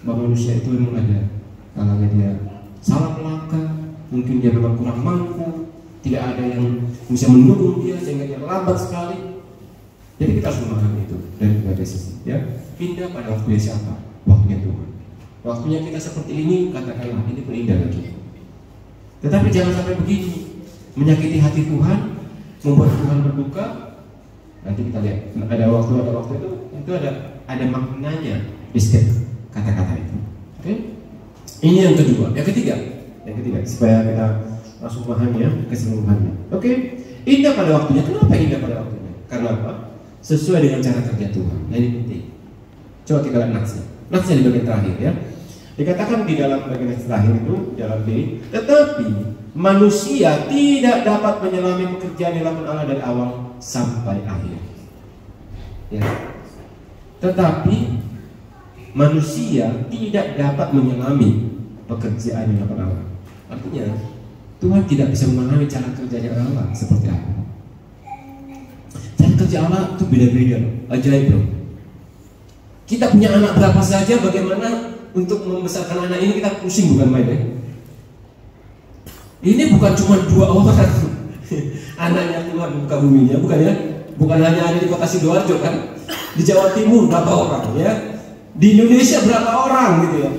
Speaker 1: bahwa manusia itu memang ada kalanya dia salah melangkah, mungkin dia memang kurang mampu, tidak ada yang bisa mendukung dia sehingga dia lambat sekali. Jadi kita harus memahami itu dari berbagai sisi, ya. Pindah pada waktunya siapa? Waktunya Tuhan. Waktunya kita seperti ini, katakanlah ini pun indah lagi. Tetapi jangan sampai begini, menyakiti hati Tuhan, membuat Tuhan berduka. Nanti kita lihat, ada waktu itu ada maknanya di setiap kata-kata itu. Oke? Ini yang kedua. Yang ketiga, supaya kita langsung memahami ya keseluruhannya. Oke? Indah pada waktunya. Kenapa indah pada waktunya? Karena apa? Sesuai dengan cara kerja Tuhan. Nah, ini penting. Coba kita lihat natsnya di bagian terakhir ya. Dikatakan di dalam bagian terakhir itu dalam B, tetapi manusia tidak dapat menyelami pekerjaan yang dilakukan Allah dari awal sampai akhir. Ya. Tetapi manusia tidak dapat menyelami pekerjaan yang dilakukan Allah. Artinya Tuhan tidak bisa memahami cara kerjanya Allah seperti apa. Cara kerja Allah itu beda-beda, ajaib bro. Kita punya anak berapa saja, bagaimana untuk membesarkan anak ini kita pusing bukan main ya. Ini bukan cuma 2 orang anaknya Tuhan di muka buminya, bukan ya? Bukan hanya ada di kota Sidoarjo kan? Di Jawa Timur berapa orang ya? Di Indonesia berapa orang gitu ya?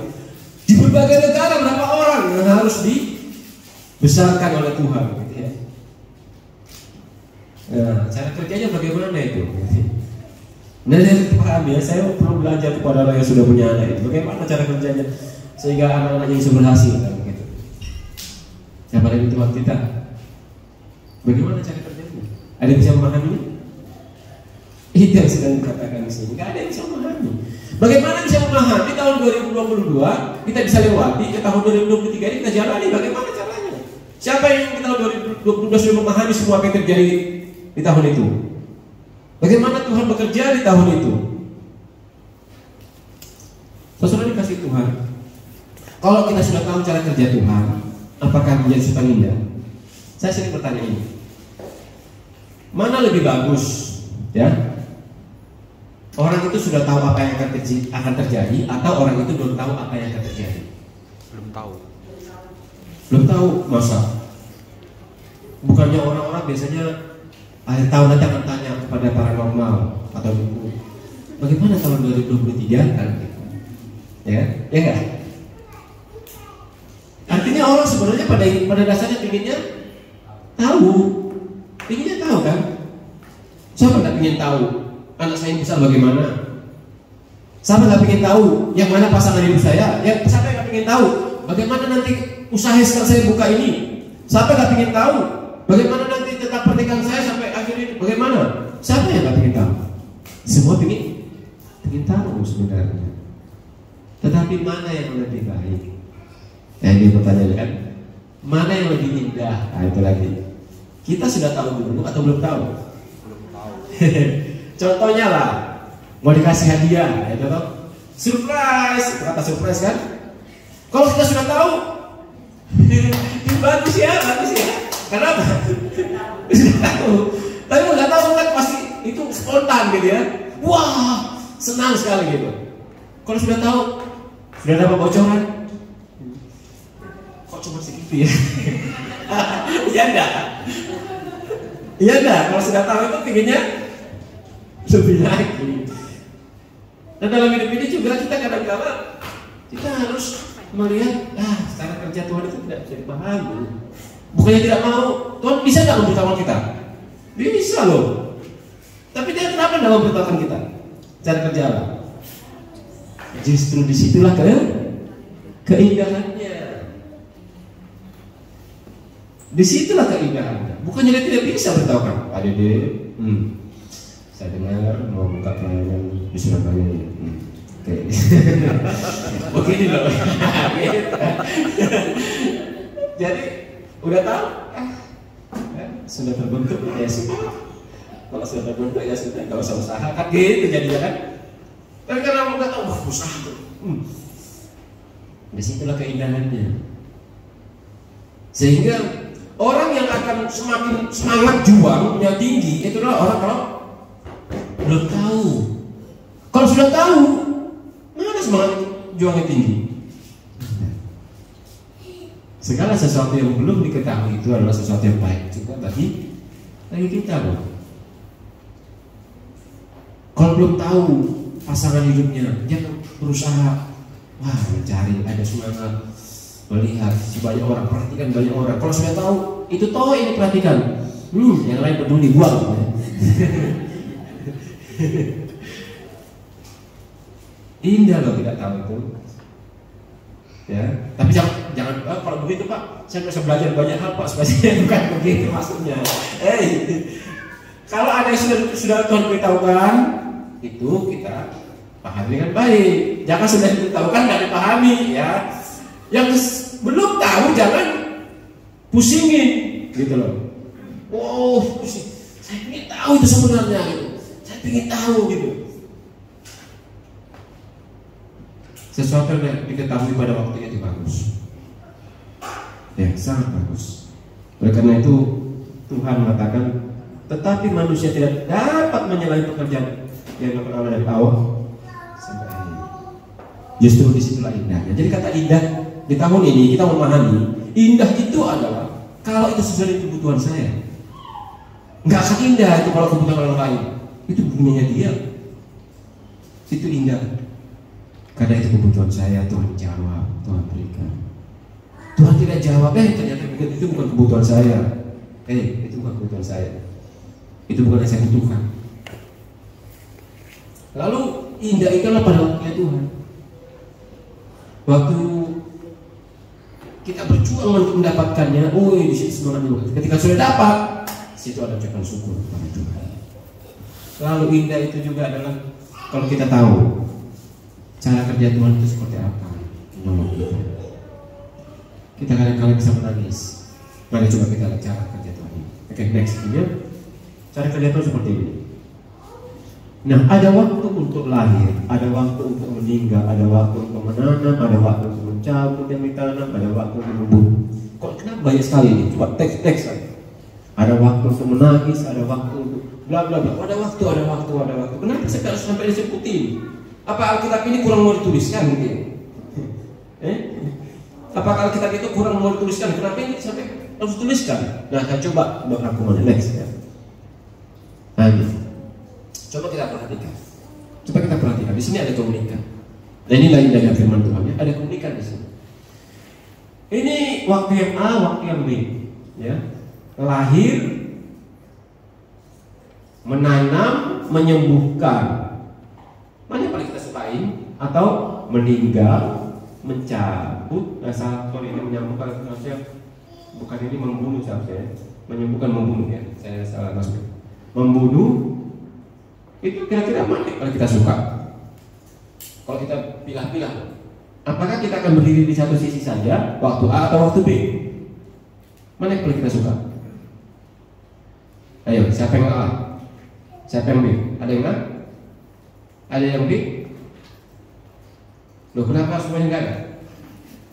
Speaker 1: Di berbagai negara berapa orang yang harus dibesarkan oleh Tuhan gitu ya? Nah, cara kerjanya bagaimana itu? Nah, dari paham ya, saya perlu belajar kepada orang yang sudah punya anak itu. Bagaimana cara kerjanya sehingga anak-anaknya bisa berhasil kan begitu. Siapa lagi Tuhan kita? Bagaimana cara kerjanya? Ada yang bisa memahami? Itu yang sedang dikatakan di sini. Gak ada yang bisa memahami. Bagaimana bisa memahami tahun 2022 kita bisa lewati ke tahun 2023 ini kita jalani? Bagaimana caranya? Siapa yang di tahun 2022 sudah memahami semua apa yang terjadi di tahun itu? Bagaimana Tuhan bekerja di tahun itu? Saudara dikasih Tuhan, kalau kita sudah tahu cara kerja Tuhan, apakah menjadi sesuatu yang indah? Saya sering bertanya ini, mana lebih bagus? Ya, orang itu sudah tahu apa yang akan terjadi, atau orang itu belum tahu apa yang akan terjadi? Belum tahu, masa? Bukannya orang-orang biasanya akhir tahun nanti akan tanya kepada paranormal atau buku, bagaimana tahun 2023 kan? Ya enggak? Artinya orang sebenarnya pada dasarnya inginnya tahu kan? Siapa nggak ingin tahu anak saya yang besar bagaimana? Siapa nggak ingin tahu yang mana pasangan hidup saya? Ya, siapa yang nggak ingin tahu bagaimana nanti usaha setelah saya buka ini? Siapa nggak ingin tahu bagaimana nanti tetap pernikahan saya sampai akhir ini? Bagaimana? Siapa yang nggak ingin tahu? Semua ingin tahu sebenarnya. Tetapi mana yang lebih baik? Nah, ini pertanyaan kan? Mana yang lebih indah? Nah, itu lagi. Kita sudah tahu dulu atau belum tahu? Belum tahu. Contohnya lah, mau dikasih hadiah, ya contoh, surprise, kata surprise kan? Kalau kita sudah tahu, bagus ya. Kenapa? Sudah tahu. Tapi kalau nggak tahu kan pasti itu spontan gitu ya. Wah, senang sekali gitu. Kalau sudah tahu, sudah dapat bocoran, kok cuma segitu ya? Iya enggak? Iya enggak? Kalau sudah tahu itu pinginnya lebih lagi. Dan dalam hidup ini juga kita kadang-kadang kita harus melihat, cara kerja Tuhan itu tidak bisa dipahami. Bukannya tidak mau, Tuhan bisa nggak memberitahukan kita? Dia bisa loh. Tapi dia kenapa nggak memberitahukan kita cara kerja Allah? Justru disitulah keindahannya. Disitulah keindahannya. Bukannya dia tidak bisa beritahukan. Pak Dede, saya dengar mau buka pelayanan di Surabaya. Oke. Begini loh. Jadi udah tahu, sudah terbentuk ya sudah. Kalau sudah terbentuk ya sudah, kalau usah usaha kan gitu jadinya kan.
Speaker 2: Tapi karena nggak tahu, wah usaha tuh. Disitulah keindahannya. Sehingga orang yang akan semakin semangat juangnya tinggi itu adalah orang kalau belum tahu. Kalau sudah tahu, mana semangat juangnya tinggi? Segala sesuatu yang belum diketahui itu adalah sesuatu yang baik juga bagi kita loh. Kalau belum tahu pasangan hidupnya, dia berusaha mencari, ada semangat, melihat si banyak orang, perhatikan banyak orang. Kalau sudah tahu, itu toh ini perhatikan. Yang lain peduli, buang. Indah loh tidak tahu itu. Ya, tapi jangan kalau begitu Pak, saya bisa belajar banyak hal Pak, sebenarnya bukan begitu maksudnya. Kalau ada yang sudah Tuhan beritahukan, itu kita pahami dengan baik. Jangan sudah diberitahukan nggak dipahami ya. Yang belum tahu jangan pusingin, gitu loh. Pusing. Saya ingin tahu itu sebenarnya, gitu. Saya ingin tahu gitu. Sesuatu yang diketahui pada waktunya itu bagus, ya sangat bagus. Oleh karena itu Tuhan mengatakan, tetapi manusia tidak dapat menyalahi pekerjaan yang dilakukan Allah dari awal sampai akhir. Justru disitulah indahnya. Jadi kata indah di tahun ini kita memahami, indah itu adalah kalau itu sesuai dengan kebutuhan saya. Nggak akan indah itu kalau kebutuhan orang lain. Itu punyanya dia. Itu indah. Karena itu kebutuhan saya, Tuhan jawab, Tuhan berikan. Tuhan tidak jawab, ternyata itu bukan kebutuhan saya. Itu bukan kebutuhan saya. Itu bukan yang saya butuhkan. Lalu indah itu adalah pada waktunya Tuhan. Waktu kita berjuang untuk mendapatkannya, di situ semangat juga. Ketika sudah dapat, situ ada ucapan syukur kepada Tuhan. Lalu indah itu juga adalah kalau kita tahu cara kerja Tuhan itu seperti apa menolong kita. Kita kadang-kadang bisa menangis. Mari coba kita lihat cara kerja Tuhan ini. Oke, next ya. Cara kerja Tuhan seperti ini. Nah, ada waktu untuk lahir, ada waktu untuk meninggal, ada waktu untuk menanam, ada waktu untuk mencabut yang ditanam, ada waktu untuk membunuh. Kok kenapa banyak sekali ini? Coba teks lagi. Ada waktu untuk menangis, ada waktu untuk bla bla bla. Ada waktu. Kenapa saya sampai disebutin? Apa Alkitab ini kurang mau dituliskan mungkin? Apa Alkitab itu kurang mau dituliskan? Kenapa ini sampai harus dituliskan? Nah, saya coba rangkumannya next ya. Nah, coba kita perhatikan. Di sini ada keunikan. Dan ini lain dari firman Tuhan ya. Ada keunikan di sini. Ini waktu yang A, waktu yang B. Ya. Lahir, menanam, menyembuhkan. Mana yang paling kita sukain? Atau meninggal, mencabut, ini menyembuhkan seharusnya bukan ini membunuh seharusnya, menyembuhkan membunuh ya. Saya salah masuk. Membunuh itu kira-kira mana yang paling kita suka? Kalau kita pilah-pilah, apakah kita akan berdiri di satu sisi saja, waktu A atau waktu B? Mana yang paling kita suka? Ayo, siapa yang A? Siapa yang B? Ada yang A? Ada yang B? Loh, kenapa semuanya enggak ada?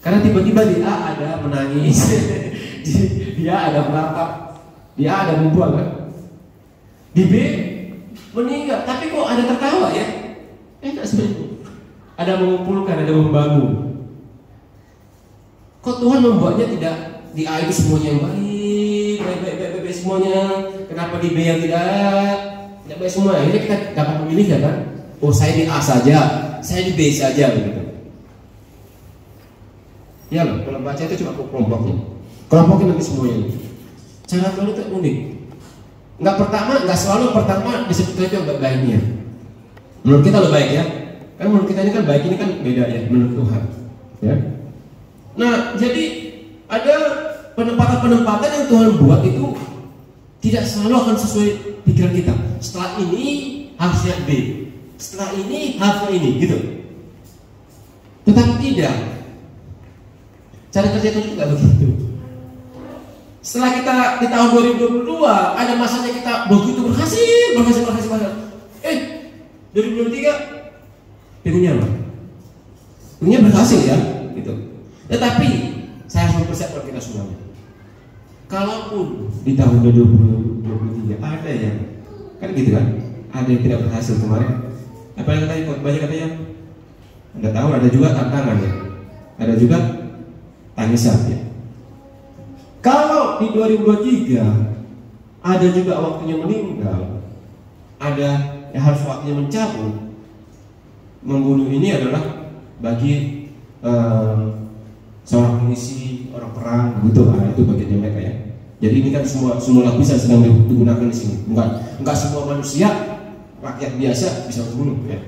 Speaker 2: Karena tiba-tiba di A ada menangis, dia ada meratap, dia ada membuang kan? Di B meninggal, tapi kok ada tertawa ya? Enggak sebenarnya. Ada mengumpulkan, ada membangun. Kok Tuhan membuatnya tidak di A itu semuanya yang baik semuanya? Kenapa di B yang tidak baik semua? Ini kita dapat memilih ya kan? Saya di A saja, saya di B saja begitu. Ya loh, kalau baca itu cuma kelompokin nanti semuanya. Cara Tuhan itu unik. Nggak selalu pertama disebutkan itu yang baik-baiknya. Menurut kita lebih baik ya. Kan menurut kita ini kan baik, ini kan beda ya menurut Tuhan. Ya. Nah, jadi ada penempatan yang Tuhan buat itu tidak selalu akan sesuai pikiran kita. Setelah ini harusnya B. Setelah ini harusnya ini gitu. Tetapi tidak. Cara kerja itu tidak begitu. Setelah kita di tahun 2022 ada masanya kita begitu berhasil. 2023
Speaker 1: Pengennya apa? Pengennya berhasil ya, gitu. Tetapi saya harus mempersiapkan kita semuanya. Kalaupun di tahun 2023 ada yang kan gitu kan, ada yang tidak berhasil kemarin. Apa yang katanya? Banyak katanya. Anda tahu ada juga tantangan ya, ada juga tangisan ya. Kalau di 2023 ada juga waktunya meninggal, ada yang harus waktunya mencabut. Membunuh ini adalah bagi seorang polisi, orang perang, gitu. Itu bagiannya mereka ya. Jadi ini kan semua lapisan sedang digunakan di sini. Enggak semua manusia, rakyat biasa bisa membunuh ya.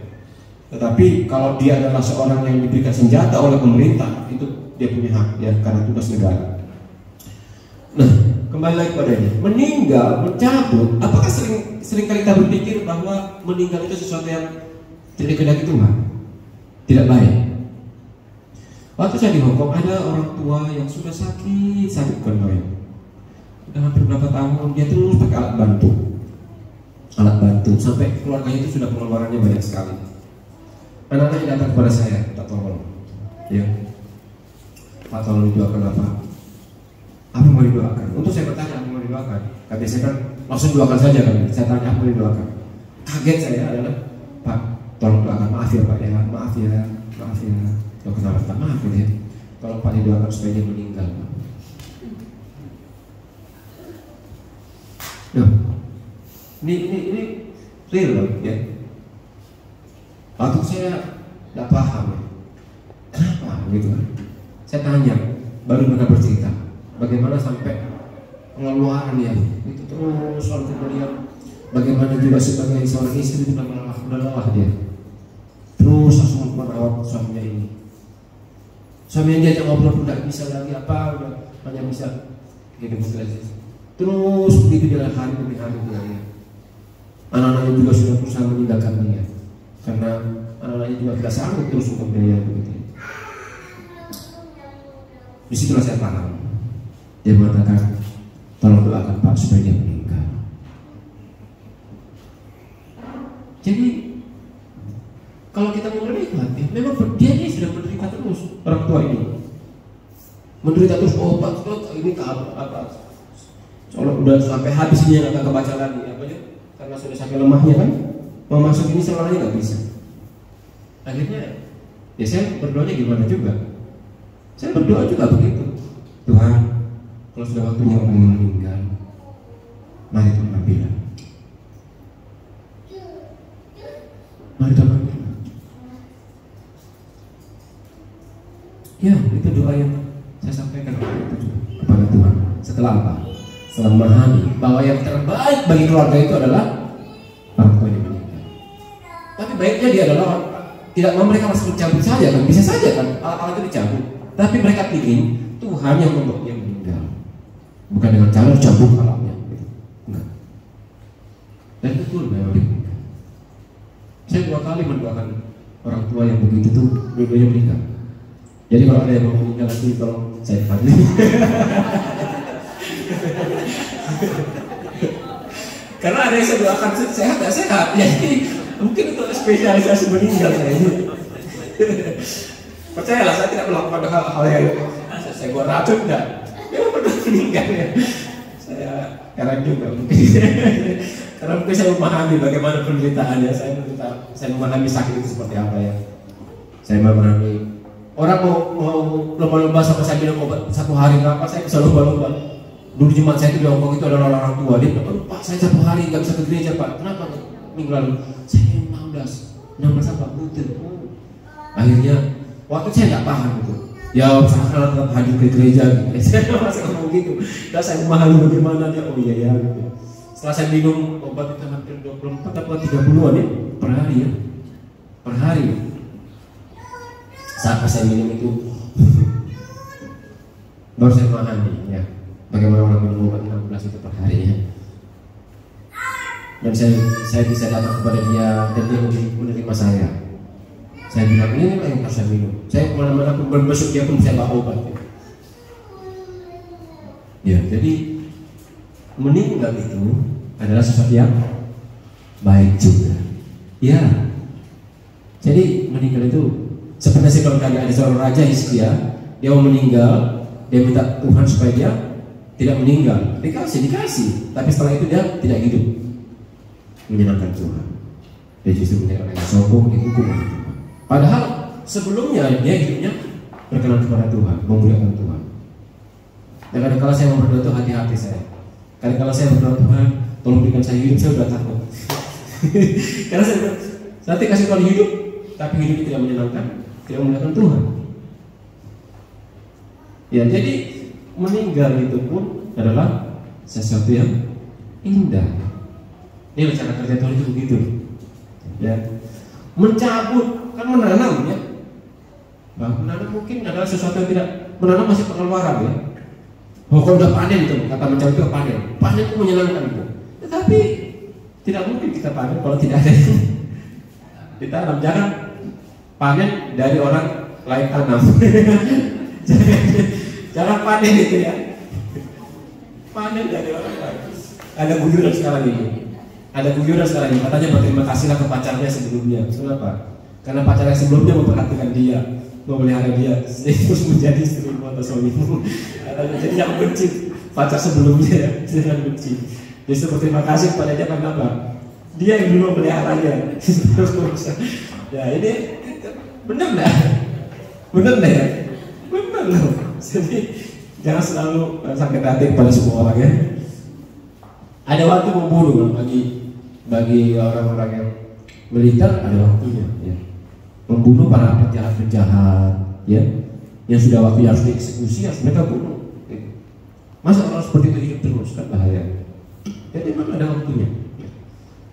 Speaker 1: Tetapi kalau dia adalah seorang yang diberikan senjata oleh pemerintah, itu dia punya hak ya, karena tugas negara. Nah, kembali lagi padanya, meninggal, mencabut. Apakah sering kali kita berpikir bahwa meninggal itu sesuatu yang tidak dikehendaki Tuhan, tidak baik? Waktu saya di Hongkong ada orang tua yang sudah sakit bukan main. Udah hampir berapa tahun dia terus pakai alat bantu sampai keluarganya itu sudah pengeluarannya banyak sekali. Anak-anaknya datang kepada saya, tak tolong, ya, Pak tolong didoakan apa? Apa mau didoakan? Untuk saya bertanya apa mau didoakan? Kan biasanya kan langsung doakan saja kan. Saya tanya apa mau didoakan? Kaget saya adalah, Pak, tolong doakan, maaf ya Pak ya, maaf ya. Loh kenapa tak maaf ya? Kalau Pak didoakan supaya dia meninggal. Nah, ini real loh ya. Waktu saya tidak paham ya, kenapa gitu kan? Saya tanya, baru mereka bercerita bagaimana sampai pengeluaran ya itu terus soal kemudian bagaimana juga sebagai seorang istri sudah lelah dia terus langsung merawat suaminya ini. Suaminya dia ngobrol tidak bisa lagi apa, udah hanya bisa hidup saja. Terus begitu jalan hari demi hari dia. Anak-anaknya juga sudah berusaha meninggalkan dia karena anak-anaknya juga tidak sanggup terus untuk biaya begitu. Disitulah saya paham. Dia mengatakan, tolong doakan Pak supaya dia meninggal. Jadi kalau kita mau menikmati, memang dia ini sudah menderita terus, orang tua ini menderita terus, obat ini apa? Soalnya udah sampai habis dia nggak kebaca lagi, apa ya? Karena sudah sampai lemahnya kan, mau masuk ini semuanya nggak bisa. Akhirnya, ya saya berdoanya gimana juga? Saya berdoa juga begitu. Tuhan, kalau sudah waktunya orang ini meninggal, mari Tuhan ambillah. Mari Tuhan ambillah. Ya, itu doa yang saya sampaikan kepada Tuhan. Setelah apa? Setelah memahami bahwa yang terbaik bagi keluarga itu adalah orang tua yang meninggal. Tapi baiknya dia adalah tidak mau mereka masih mencabut saja kan, bisa saja kan alat itu dicabut. Tapi mereka ingin Tuhan yang membuat dia meninggal, bukan dengan cara dicabut alatnya. Enggak. Dan betul memang dia meninggal. Saya 2 kali mendoakan orang tua yang begitu tuh dua-duanya meninggal. Jadi kalau ada yang mau meninggal nanti tolong saya panggil. Karena ada yang saya doakan sehat gak sehat, jadi mungkin untuk spesialisasi meninggal saya ini. Percayalah, saya tidak melakukan hal yang saya buat racun enggak. Dia pernah meninggal ya. Saya heran juga mungkin. Karena mungkin saya memahami bagaimana penderitaannya. Saya memahami sakit itu seperti apa ya. Saya memahami orang mau lomba-lomba sama saya bilang obat 1 hari kenapa saya bisa lomba-lomba. Dulu jemaat saya itu di Hongkong itu adalah orang tua. Dia bilang, Pak saya 1 hari nggak bisa ke gereja Pak. Kenapa? Minggu lalu saya 16 apa? Butir. Akhirnya waktu saya nggak paham itu. Ya usahakan tetap hadir ke gereja. Gitu. Saya masih ngomong gitu. Dan saya memahami bagaimana dia. Oh iya ya. Gitu. Setelah saya minum obat itu hampir 24 atau 30-an ya per hari ya. Per hari. Saat saya minum itu baru saya memahami ya bagaimana orang minum obat 16 itu per hari ya. Dan saya bisa datang kepada dia dan dia menerima saya. Saya bilang ini yang harus saya minum. Saya kemana-mana pun besok dia pun saya bawa obat. Ya, jadi meninggal itu adalah sesuatu yang baik juga. Ya,
Speaker 2: Jadi meninggal itu seperti kalau tadi ada seorang raja Hizkia, dia mau meninggal, dia minta Tuhan supaya dia tidak meninggal, dikasih, tapi setelah itu dia tidak hidup menyenangkan Tuhan. Dia justru menjadi orang yang sombong, dihukum oleh Tuhan. Padahal sebelumnya dia hidupnya berkenan kepada Tuhan, memuliakan Tuhan. Dan kadang-kala saya mau berdoa itu hati-hati saya. Kadang-kala saya berdoa, Tuhan, tolong berikan saya hidup, saya sudah takut. Karena saya nanti kasih Tuhan hidup, tapi hidup tidak menyenangkan, tidak memuliakan Tuhan. Ya, jadi meninggal itu pun adalah sesuatu yang indah. Ini cara kerja Tuhan itu begitu. Ya, mencabut kan menanam ya. Nah, menanam mungkin adalah sesuatu yang tidak, menanam masih pengeluaran ya. Oh, kalau udah panen itu, kata mencabut itu panen. Panen itu menyenangkan itu. Tetapi tidak mungkin kita panen kalau tidak ada itu ditanam. Jangan panen dari orang lain tanam. Jangan panen itu ya. Panen dari orang lain. Ada guyuran sekarang ini. Katanya berterima kasihlah ke pacarnya sebelumnya. Kenapa? Karena pacarnya sebelumnya memperhatikan dia, memelihara dia, terus menjadi istri atau suamimu. Jadi yang benci pacar sebelumnya ya, jangan benci. Jadi berterima kasih kepada dia karena apa? Dia yang dulu memeliharanya. Ya ini benar nggak? Benar ya? Benar loh. Jadi jangan selalu sakit hati kepada semua orang ya. Ada waktu membunuh bagi orang-orang yang militer, ada waktunya ya. Membunuh para penjahat-penjahat ya, yang sudah waktu harus dieksekusi harus mereka bunuh. Masa orang seperti itu hidup terus, kan bahaya. Jadi memang ada waktunya.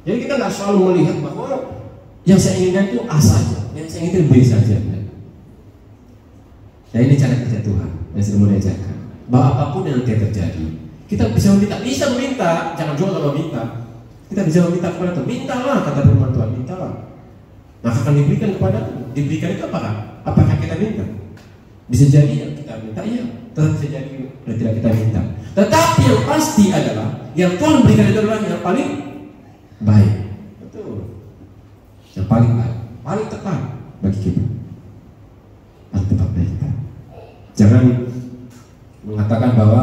Speaker 2: Jadi kita nggak selalu melihat bahwa yang saya inginkan itu A saja, yang saya inginkan B saja. Nah ini cara kerja Tuhan yang sudah mulai diajarkan. Bahwa apapun yang nanti terjadi, kita bisa meminta, jangan juga kalau minta. Kita bisa meminta kepada Tuhan, mintalah kata firman Tuhan, mintalah. Maka akan diberikan kepadamu. Diberikan itu apakah kita minta? Bisa jadi yang kita minta, iya. Tetap bisa jadi yang tidak kita minta. Tetapi yang pasti adalah yang Tuhan berikan itu adalah yang paling baik. Betul. Yang paling baik, paling tepat bagi kita. Paling tepat bagi kita. Jangan mengatakan bahwa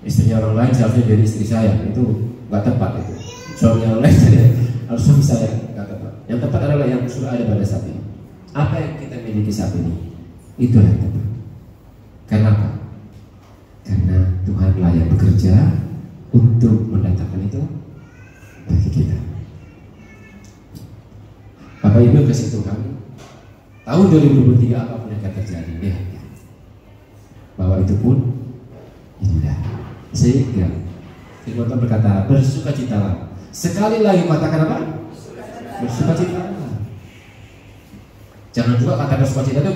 Speaker 2: istrinya orang lain seharusnya jadi istri saya, itu nggak tepat itu. Suaminya orang lain harus suami saya, nggak tepat. Yang tepat adalah yang sudah ada pada saat ini. Apa yang kita miliki saat ini, itu yang tepat. Karena apa? Karena Tuhanlah yang bekerja untuk mendatangkan itu bagi kita. Bapak Ibu kasih Tuhan, tahun 2023 apapun yang akan terjadi, lihat bahwa itu pun indah. Sehingga firman Tuhan berkata, bersukacitalah. Sekali lagi katakan apa? Bersukacitalah. Jangan juga kata bersukacita itu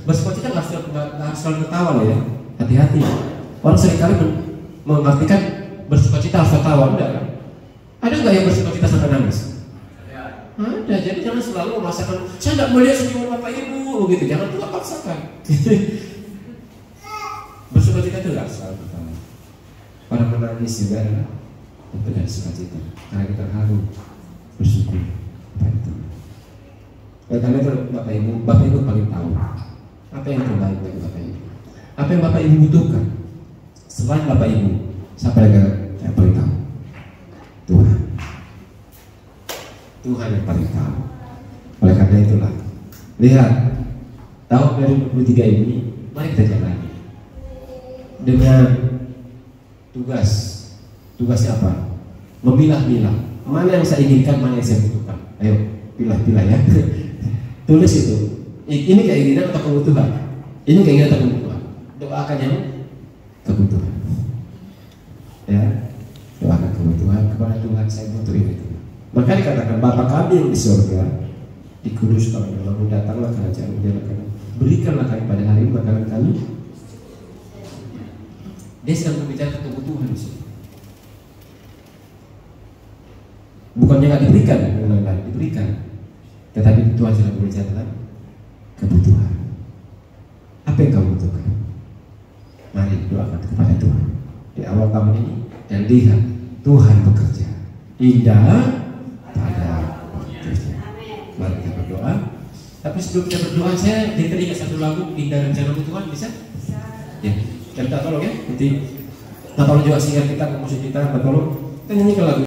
Speaker 2: bersukacita nggak harus selalu ketawa loh ya. Hati-hati. Orang seringkali mengartikan bersukacita harus ketawa, enggak kan? Ada nggak yang bersukacita sampai nangis? Ada. Jadi jangan selalu memaksakan. Saya nggak melihat senyuman Bapak Ibu, gitu. Jangan juga paksakan. Bersukacita itu nggak selalu ketawa. Orang menangis juga adalah untuk dari sukacita, karena kita harus bersyukur pada Tuhan. Karena itu Bapak Ibu paling tahu apa yang terbaik bagi Bapak Ibu, apa yang Bapak Ibu butuhkan. Selain Bapak Ibu, siapa yang paling tahu? Tuhan yang paling tahu. Oleh karena itulah, lihat tahun 2023 ini, mari kita jalani dengan tugasnya apa? Memilah-milah mana yang saya inginkan, mana yang saya butuhkan. Ayo pilah-pilah ya. Tulis itu. Ini keinginan atau kebutuhan? Ini keinginan atau kebutuhan? Doakan yang kebutuhan. Ya, doakan kebutuhan kepada Tuhan. Saya butuh ini. Maka dikatakan Bapa kami yang di surga, dikuduskan namamu, datanglah kerajaanmu, berikanlah kami pada hari ini makanan kami. Dia sedang berbicara kebutuhan di sini. Bukannya nggak diberikan, yang lain diberikan, tetapi Tuhan sedang berbicara tentang kebutuhan. Apa yang kamu butuhkan? Mari doakan kepada Tuhan di awal tahun ini dan lihat Tuhan bekerja indah pada waktunya. Mari
Speaker 1: tapi sebelum kita berdoa saya jadi teringat satu lagu Indah Rencanamu Tuhan, bisa? Ya, kita tolong ya. Nanti kita tolong juga singkat kita, musik kita, tolong kita nyanyikan lagu.